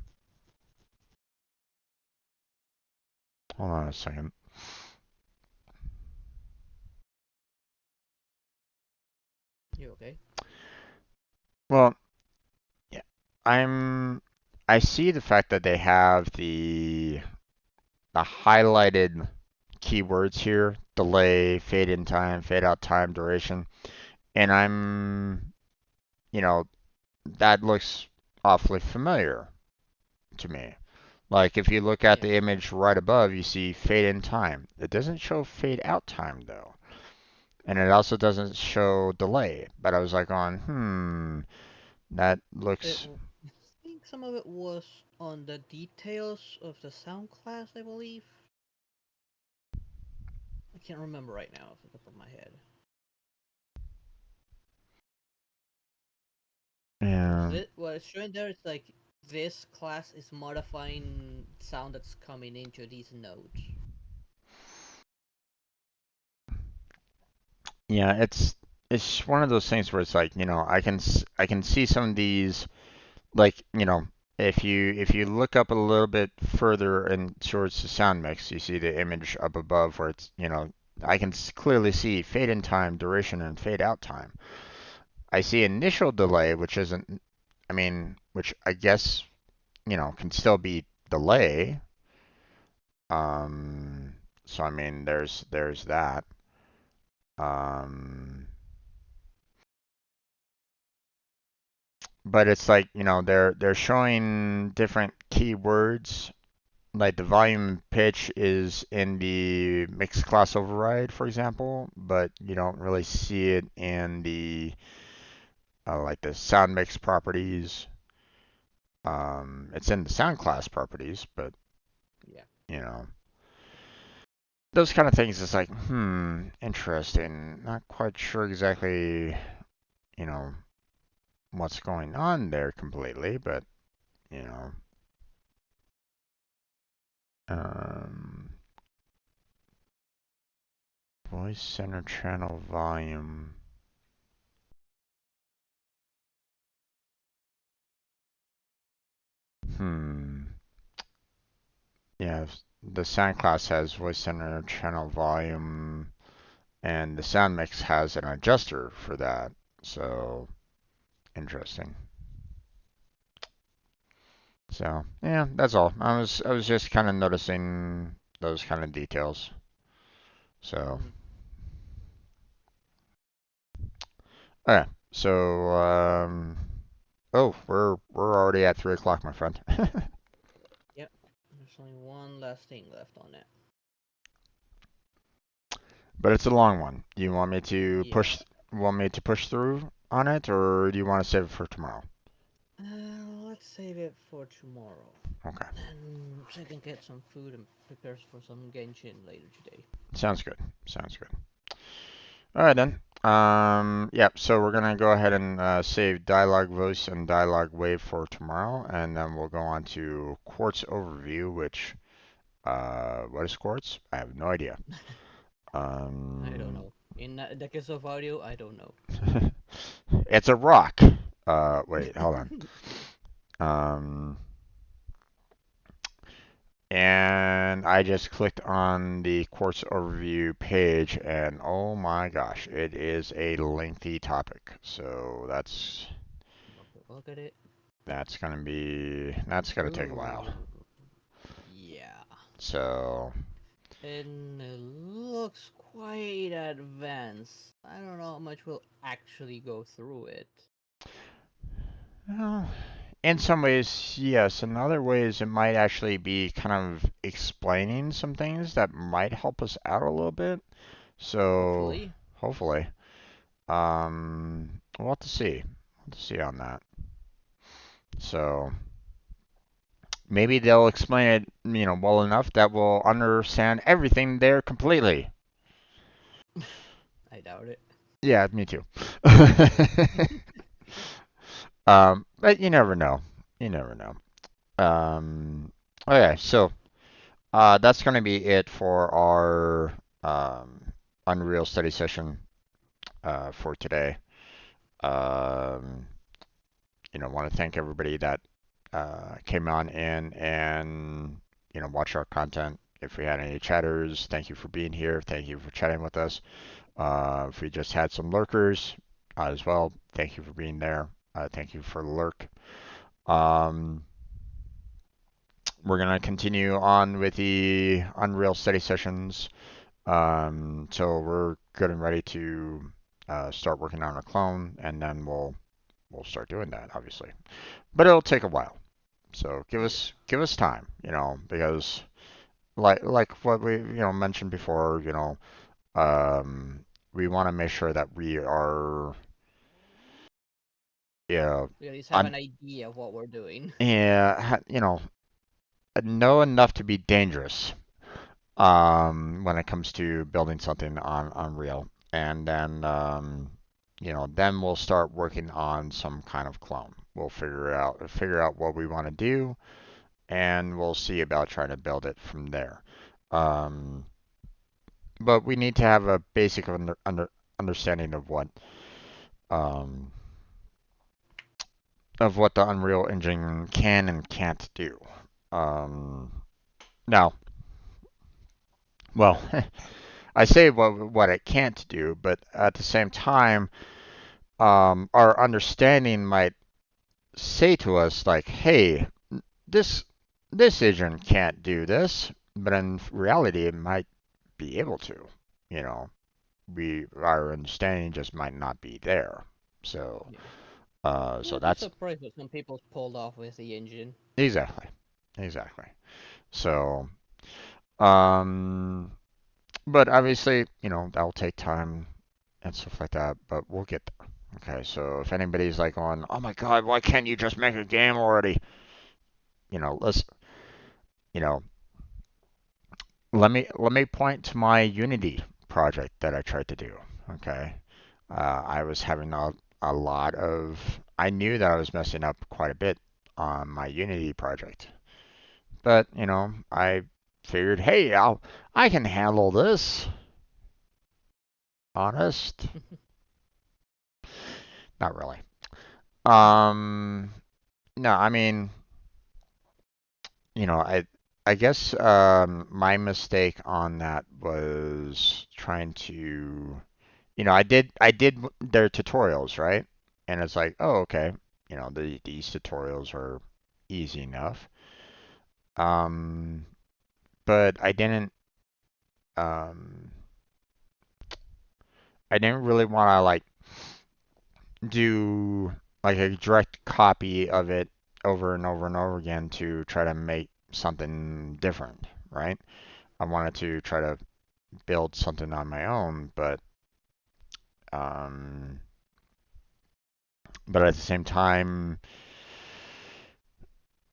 S1: Hold on a second.
S2: You okay?
S1: Well, yeah, I see the fact that they have the highlighted keywords here: delay, fade in time, fade out time, duration, and you know, that looks awfully familiar to me. Like if you look at
S2: Yeah.
S1: the image right above, you see fade in time. It doesn't show fade out time though. And it also doesn't show delay. But I was like on, that looks,
S2: I think some of it was on the details of the sound class, I believe. I can't remember right now off the top of my head. Because
S1: yeah,
S2: what it's showing there is like this class is modifying sound that's coming into these nodes.
S1: yeah, it's one of those things where it's like, I can see some of these, like, if you look up a little bit further and towards the sound mix, you see the image up above where it's, I can clearly see fade in time, duration, and fade out time. I see initial delay, which isn't, which I guess, can still be delay. Um, so there's that. Um, but it's like, they're showing different keywords. Like the volume pitch is in the mixed class override, for example, but you don't really see it in the like the sound mix properties. It's in the sound class properties, but
S2: Yeah.
S1: you know, those kind of things is like, interesting. Not quite sure exactly, you know, what's going on there completely, but you know, um, voice center channel volume. Hmm. Yeah, the sound class has voice center channel volume, and the sound mix has an adjuster for that. So interesting. So yeah, that's all. I was just kind of noticing those kind of details. So
S2: Mm-hmm.
S1: okay, so oh, we're already at 3 o'clock, my friend.
S2: Yep. There's only one last thing left on it.
S1: But it's a long one. Do you want me to
S2: Yeah.
S1: push through on it, or do you want to save it for tomorrow?
S2: Let's save it for tomorrow.
S1: Okay,
S2: And so I can get some food and prepare for some Genshin later today.
S1: sounds good. Sounds good. All right then. Yep. So we're gonna go ahead and save dialogue voice and dialogue wave for tomorrow, and then we'll go on to Quartz overview. Which, what is Quartz? I have no idea.
S2: I don't
S1: Um,
S2: know. In the case of audio, I don't know.
S1: it's a rock. Wait, hold on. Um, and I just clicked on the Quartz overview page, and oh my gosh, it is a lengthy topic. So
S2: Look at it.
S1: that's gonna take a while.
S2: Ooh. Yeah.
S1: So
S2: And it looks quite advanced. I don't know how much we'll actually go through it.
S1: well, in some ways, yes. In other ways, it might actually be kind of explaining some things that might help us out a little bit. So
S2: Hopefully.
S1: hopefully, we'll have to see. We'll have to see on that. So maybe they'll explain it, well enough that we'll understand everything there completely.
S2: I doubt it.
S1: Yeah, me too. But you never know. You never know. Okay, so that's going to be it for our Unreal study session for today. Um, want to thank everybody that came on in and watched our content. If we had any chatters, thank you for being here. Thank you for chatting with us. If we just had some lurkers as well, thank you for being there. Thank you for the lurk. Um, we're gonna continue on with the Unreal study sessions till we're good and ready to start working on a clone, and then we'll start doing that, obviously. But it'll take a while. So
S2: Yeah.
S1: give us time, because like what we mentioned before, um, we want to make sure that we are yeah
S2: We at least have
S1: on
S2: an idea of what we're doing.
S1: yeah know enough to be dangerous when it comes to building something on Unreal, and then then we'll start working on some kind of clone. We'll figure out what we want to do, and we'll see about trying to build it from there. Um, but we need to have a basic understanding um, of what the Unreal Engine can and can't do. Um, now, well, I say what it can't do, but at the same time, our understanding might say to us like, "Hey, this this agent can't do this," but in reality, it might be able to. You know, our understanding just might not be there. So,
S2: Yeah.
S1: so
S2: I'd be
S1: that's
S2: surprised what some people pulled off with the engine.
S1: exactly, exactly. So, um, but obviously, that'll take time and stuff like that, but we'll get there. Okay, so if anybody's like on, oh my God, why can't you just make a game already? Let's, you know, let me point to my Unity project that I tried to do. Okay, I was having a lot of, I knew that I was messing up quite a bit on my Unity project, but I figured, hey, I can handle this. Honest, not really. Um, no, I mean, I guess my mistake on that was trying to, I did their tutorials, right? And it's like, oh, okay, these tutorials are easy enough. Um, but um I didn't really want to like do like a direct copy of it over and over and over again to try to make something different, right? I wanted to try to build something on my own, um, but at the same time,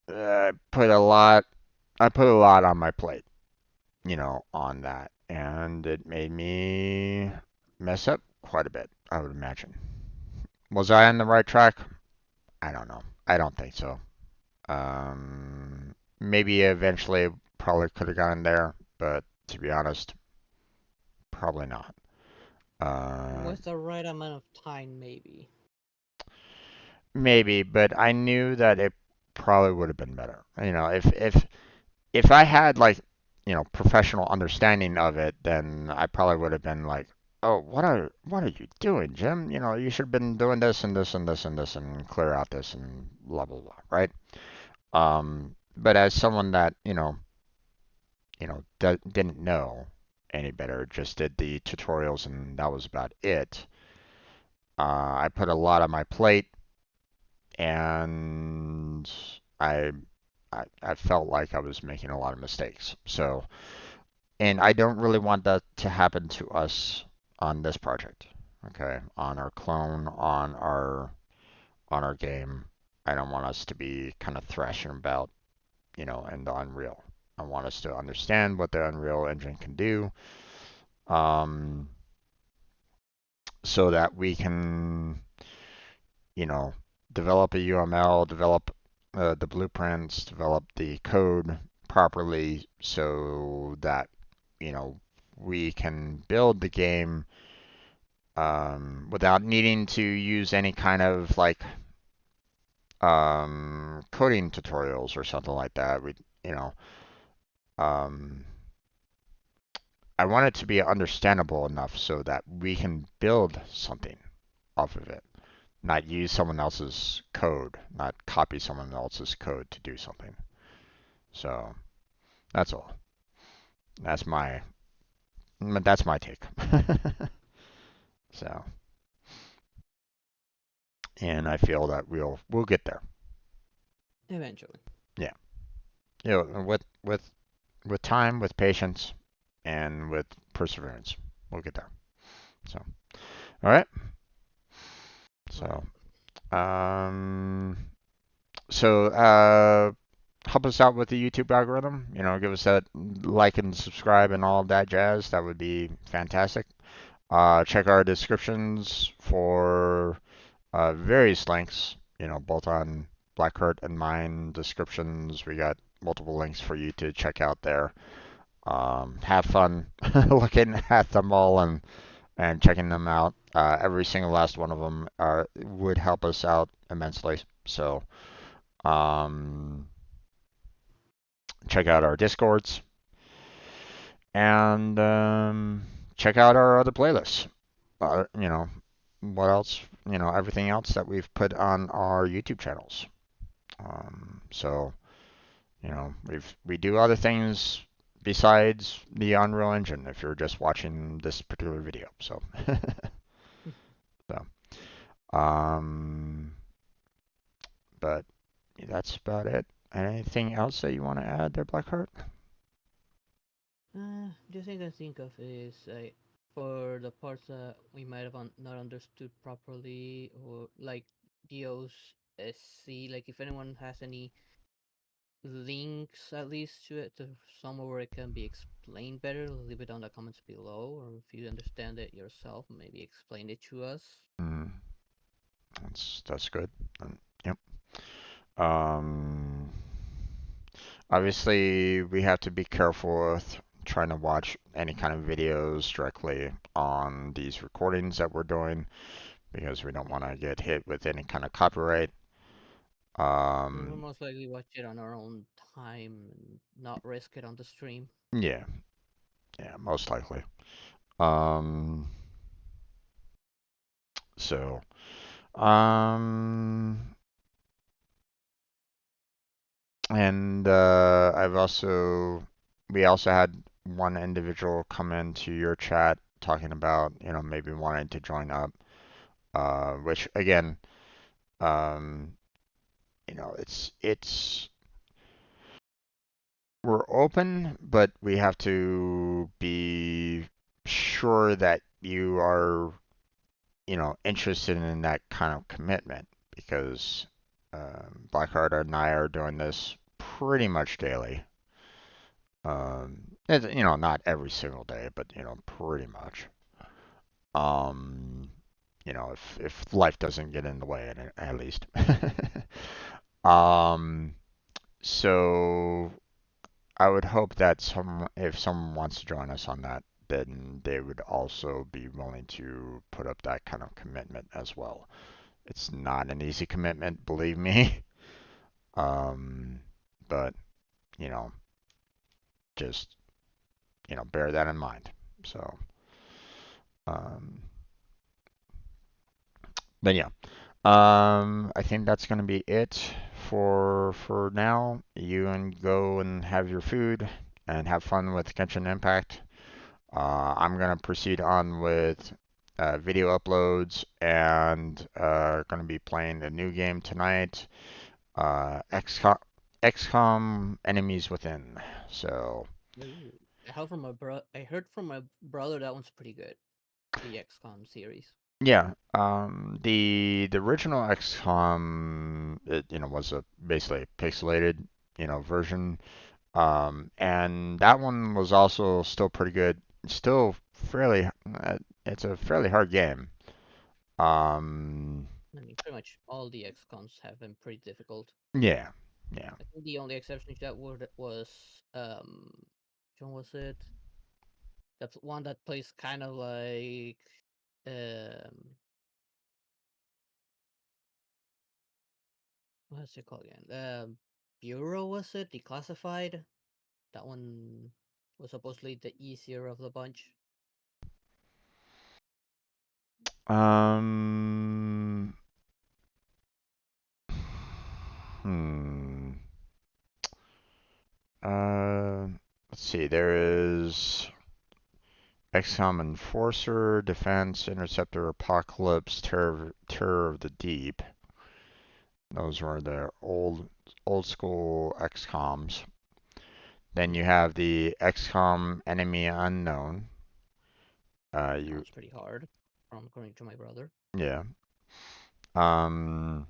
S1: I put a lot. I put a lot on my plate, on that, and it made me mess up quite a bit. I would imagine. Was I on the right track? I don't know. I don't think so. Maybe eventually probably could have gotten there, but to be honest, probably not. Uh,
S2: With the right amount of time, maybe.
S1: maybe, but I knew that it probably would have been better. If I had like, professional understanding of it, then I probably would have been like, "Oh, what are you doing, Jim? You should have been doing this and this and this and this and clear out this and blah blah blah," right? But as someone that, didn't know any better, just did the tutorials and that was about it. I put a lot on my plate, and I felt like I was making a lot of mistakes. So, and I don't really want that to happen to us on this project. Okay, on our clone, on our game. I don't want us to be kind of thrashing about, in the Unreal. I want us to understand what the Unreal Engine can do, um, so that we can, you know, develop a UML, develop the blueprints, develop the code properly, so that you know we can build the game without needing to use any kind of like coding tutorials or something like that. You know, um, I want it to be understandable enough so that we can build something off of it, not use someone else's code, not copy someone else's code to do something. So that's all. That's my that's my take. So, and I feel that we'll get there.
S2: Eventually.
S1: Yeah, you know, with time, with patience, and with perseverance, we'll get there. So, all right.
S2: All right.
S1: So, um, help us out with the YouTube algorithm. You know, give us that like and subscribe and all of that jazz. That would be fantastic. Check our descriptions for various links. You know, both on Blackheart and mine descriptions. We got multiple links for you to check out there. Have fun looking at them all and checking them out. Every single last one of them would help us out immensely. So um, check out our discords and check out our other playlists. You know, what else? You know, everything else that we've put on our YouTube channels. So you know, we do other things besides the Unreal Engine if you're just watching this particular video. So, so um, but that's about it. Anything else that you want to add there, Blackheart?
S2: Just thing I think of is for the parts that we might have not understood properly, or like the OSC, like if anyone has any links at least to it, to somewhere where it can be explained better, leave it on the comments below, or if you understand it yourself, maybe explain it to us.
S1: Mm, that's good. Yep. Um, Obviously, we have to be careful with trying to watch any kind of videos directly on these recordings that we're doing because we don't want to get hit with any kind of copyright.
S2: We'll
S1: Um,
S2: most likely watch it on our own time and not risk it on the stream.
S1: yeah, yeah, most likely. Um, so, um, and we also had one individual come into your chat talking about, you know, maybe wanting to join up, which again, um, you know, it's we're open, but we have to be sure that you are, you know, interested in that kind of commitment because Blackheart and I are doing this pretty much daily. You know, not every single day, but you know, pretty much. Um, you know, if life doesn't get in the way, at least. um, so I would hope that if someone wants to join us on that, then they would also be willing to put up that kind of commitment as well. It's not an easy commitment, believe me. Um, but you know, just you know, bear that in mind. So, um, but yeah, I think that's gonna be it for now. You and go and have your food and have fun with Genshin Impact. I'm gonna proceed on with video uploads and gonna be playing a new game tonight.
S2: Nice.
S1: XCOM Enemies Within. So
S2: Ooh. I heard from my brother that one's pretty good. The XCOM series.
S1: yeah, the original XCOM you know was a basically a pixelated you know version. And that one was also still pretty good. Still fairly, it's a fairly hard game. Um,
S2: I mean, pretty much all the XCOMs have been pretty difficult.
S1: yeah, yeah.
S2: I think the only exception to that word was which one was it? That's one that plays kind of like um what's it called again? Bureau, was it? Declassified? That one was supposedly the easier of the bunch.
S1: Um, hmm. Uh, let's see. There is XCOM Enforcer, Defense, Interceptor, Apocalypse, Terror of the Deep. Those were the old school XCOMs. Then you
S2: Hmm.
S1: have the XCOM Enemy Unknown.
S2: That
S1: You
S2: one's pretty hard, from according to my brother.
S1: yeah. Um,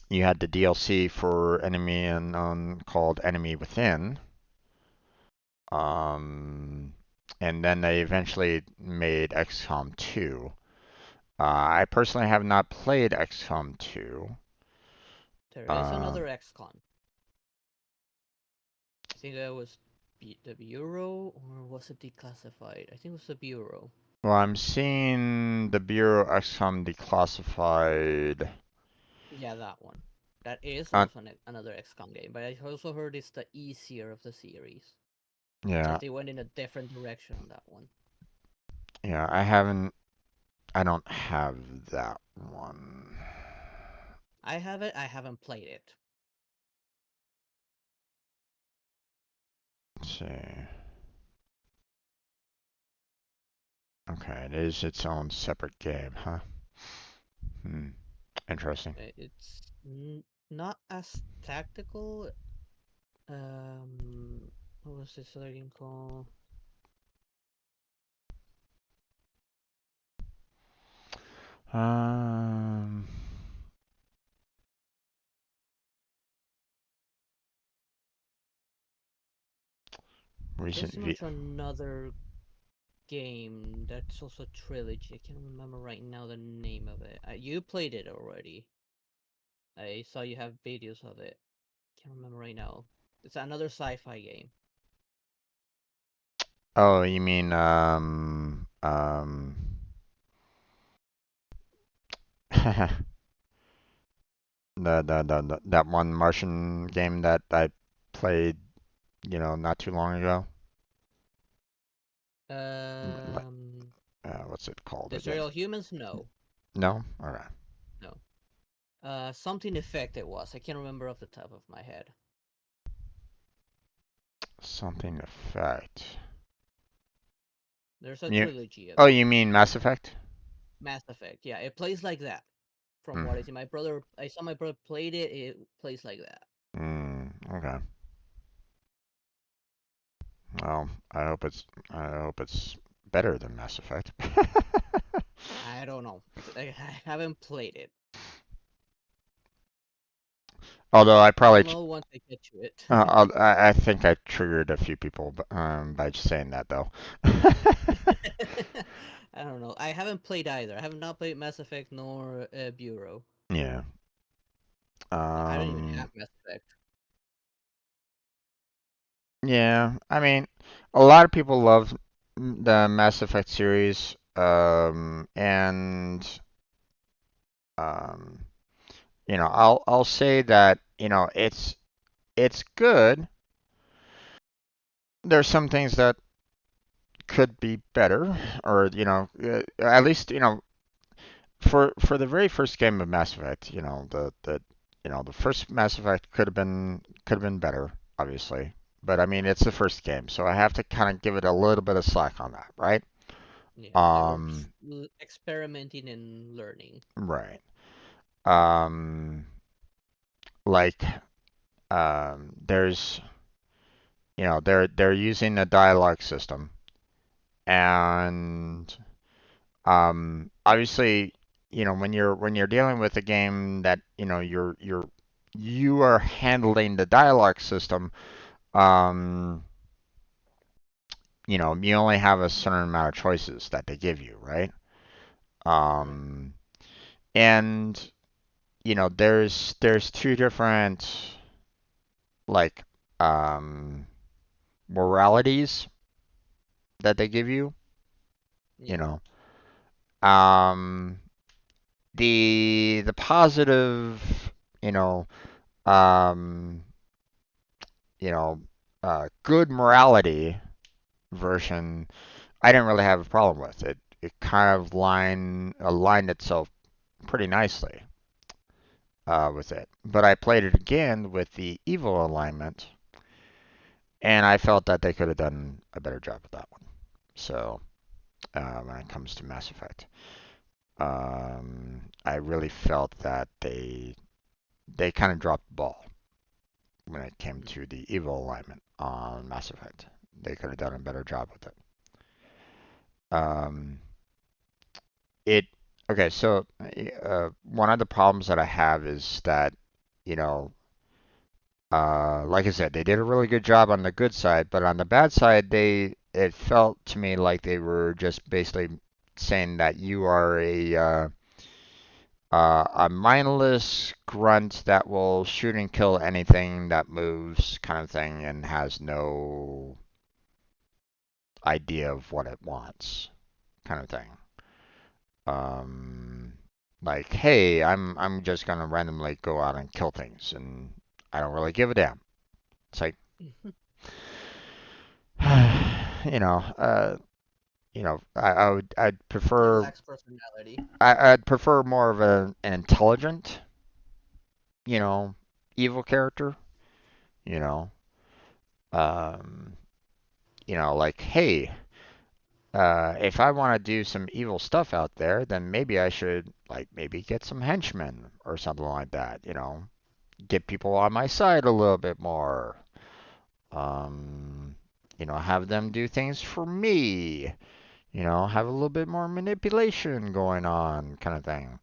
S1: you had the DLC for Enemy Unknown called Enemy Within. Um, and then they eventually made XCOM 2. I personally have not played XCOM 2.
S2: There is
S1: Uh,
S2: another XCon. I think that was the Bureau, or was it Declassified? I think it was the Bureau.
S1: well, I'm seeing the Bureau XCOM Declassified.
S2: Yeah, that one. That is
S1: Uh,
S2: also another XCOM game, but I also heard it's the easier of the series.
S1: yeah,
S2: Since they went in a different direction on that one.
S1: yeah, I haven't. I don't have that one.
S2: I have it, I haven't played it.
S1: Let's see. Okay, it is its own separate game, huh? Hmm. Interesting.
S2: It's not as tactical. What was this other game called?
S1: Um, recent
S2: There's
S1: V.
S2: much another game that's also a trilogy. I can't remember right now the name of it. You played it already. I saw you have videos of it. Can't remember right now. It's another sci-fi game.
S1: Oh, you mean that one Martian game that I played, not too long ago. Like,
S2: Um,
S1: what's it called again?
S2: Destroy Humans? No,
S1: No? All right.
S2: no. Something Effect it was. I can't remember off the top of my head.
S1: Something Effect.
S2: There's a
S1: You,
S2: trilogy of
S1: oh,
S2: it.
S1: you mean Mass Effect?
S2: Mass Effect. Yeah, it plays like that. From
S1: Mm.
S2: what I see, I saw my brother played it. It plays like that.
S1: Okay. Well, I hope it's better than Mass Effect.
S2: I don't know. I haven't played it.
S1: Although I
S2: I'll
S1: probably
S2: know once I get to it.
S1: I think I triggered a few people by just saying that though.
S2: I don't know. I haven't played either. I have not played Mass Effect nor Bureau.
S1: Yeah.
S2: I don't even
S1: Um.
S2: have Mass Effect.
S1: Yeah. I mean, a lot of people love the Mass Effect series. And um. I'll say that it's good. There's some things that could be better, or at least for the very first game of Mass Effect, the first Mass Effect could have been better, obviously. But I mean, it's the first game, so I have to kind of give it a little bit of slack on that, right?
S2: Yeah, they were
S1: Um,
S2: experimenting and learning.
S1: right. Um, like there's they're using a dialogue system, and obviously, when you're dealing with a game that you are handling the dialogue system, um, you only have a certain amount of choices that they give you, right?
S2: Right.
S1: Um, and there's two different like um moralities that they give you, you
S2: Yeah.
S1: know. Um, the positive, you know, um, you know, good morality version, I didn't really have a problem with it. It kind of aligned itself pretty nicely with it. But I played it again with the evil alignment, and I felt that they could have done a better job with that one. So when it comes to Mass Effect, I really felt that they kind of dropped the ball when it came
S2: Mm.
S1: to the evil alignment on Mass Effect. They could have done a better job with it. Um, it okay. So one of the problems that I have is that you know like I said, they did a really good job on the good side, but on the bad side, it felt to me like they were just basically saying that you are a mindless grunt that will shoot and kill anything that moves, kind of thing, and has no idea of what it wants, kind of thing. Um, like, hey, I'm just gonna randomly go out and kill things, and I don't really give a damn. It's like, you know, I'd
S2: It
S1: prefer
S2: lacks personality.
S1: I'd prefer more of an intelligent, you know, evil character, you know, um, like, hey, if I want to do some evil stuff out there, then maybe I should like maybe get some henchmen or something like that, get people on my side a little bit more, um, have them do things for me, have a little bit more manipulation going on, kind of thing.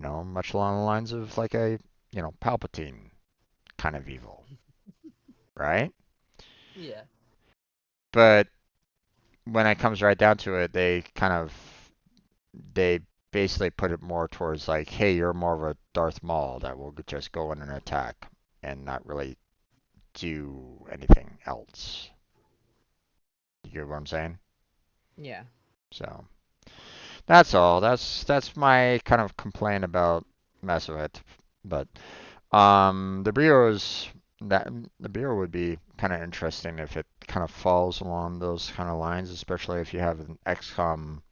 S1: Much along the lines of like a, Palpatine kind of evil, right?
S2: Yeah.
S1: But when it comes right down to it, they basically put it more towards like, hey, you're more of a Darth Maul that will just go in and attack and not really do anything else. You get what I'm saying?
S2: Yeah.
S1: So that's all. That's my kind of complaint about Mass Effect. But The Bureau's that the Bureau would be kind of interesting if it kind of falls along those kind of lines, especially if you have an XCOM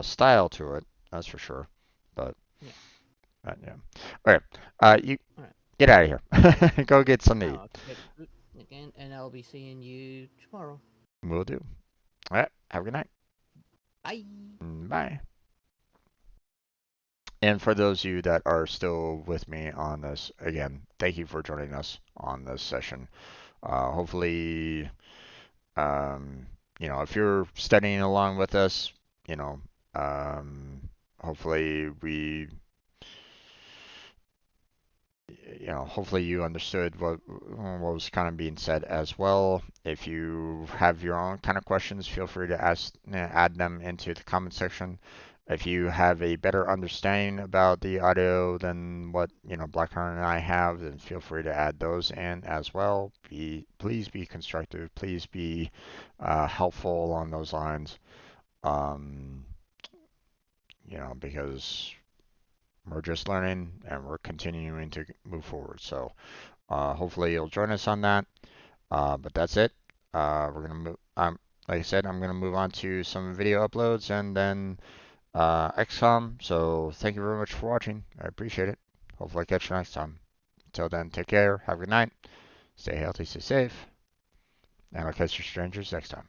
S1: style to it. That's for sure. But,
S2: Yeah.
S1: yeah. All right. You
S2: All right.
S1: get out of here. Go get something to eat.
S2: I'll get food again, and I'll be seeing you tomorrow.
S1: Will do. All right. Have a good night.
S2: Bye.
S1: Bye. And for those of you that are still with me on this, again, thank you for joining us on this session. Hopefully, if you're studying along with us, you know, hopefully hopefully you understood what was kind of being said as well. If you have your own kind of questions, feel free to add them into the comment section. If you have a better understanding about the audio than what Blackheart and I have, then feel free to add those in as well. Please be constructive. Please be helpful along those lines. Um, because we're just learning and we're continuing to move forward. So hopefully you'll join us on that. But that's it. We're gonna move. Like I said, I'm gonna move on to some video uploads and then XCOM. So thank you very much for watching. I appreciate it. Hopefully I catch you next time. Until then, take care. Have a good night. Stay healthy, stay safe, and I'll catch you strangers next time.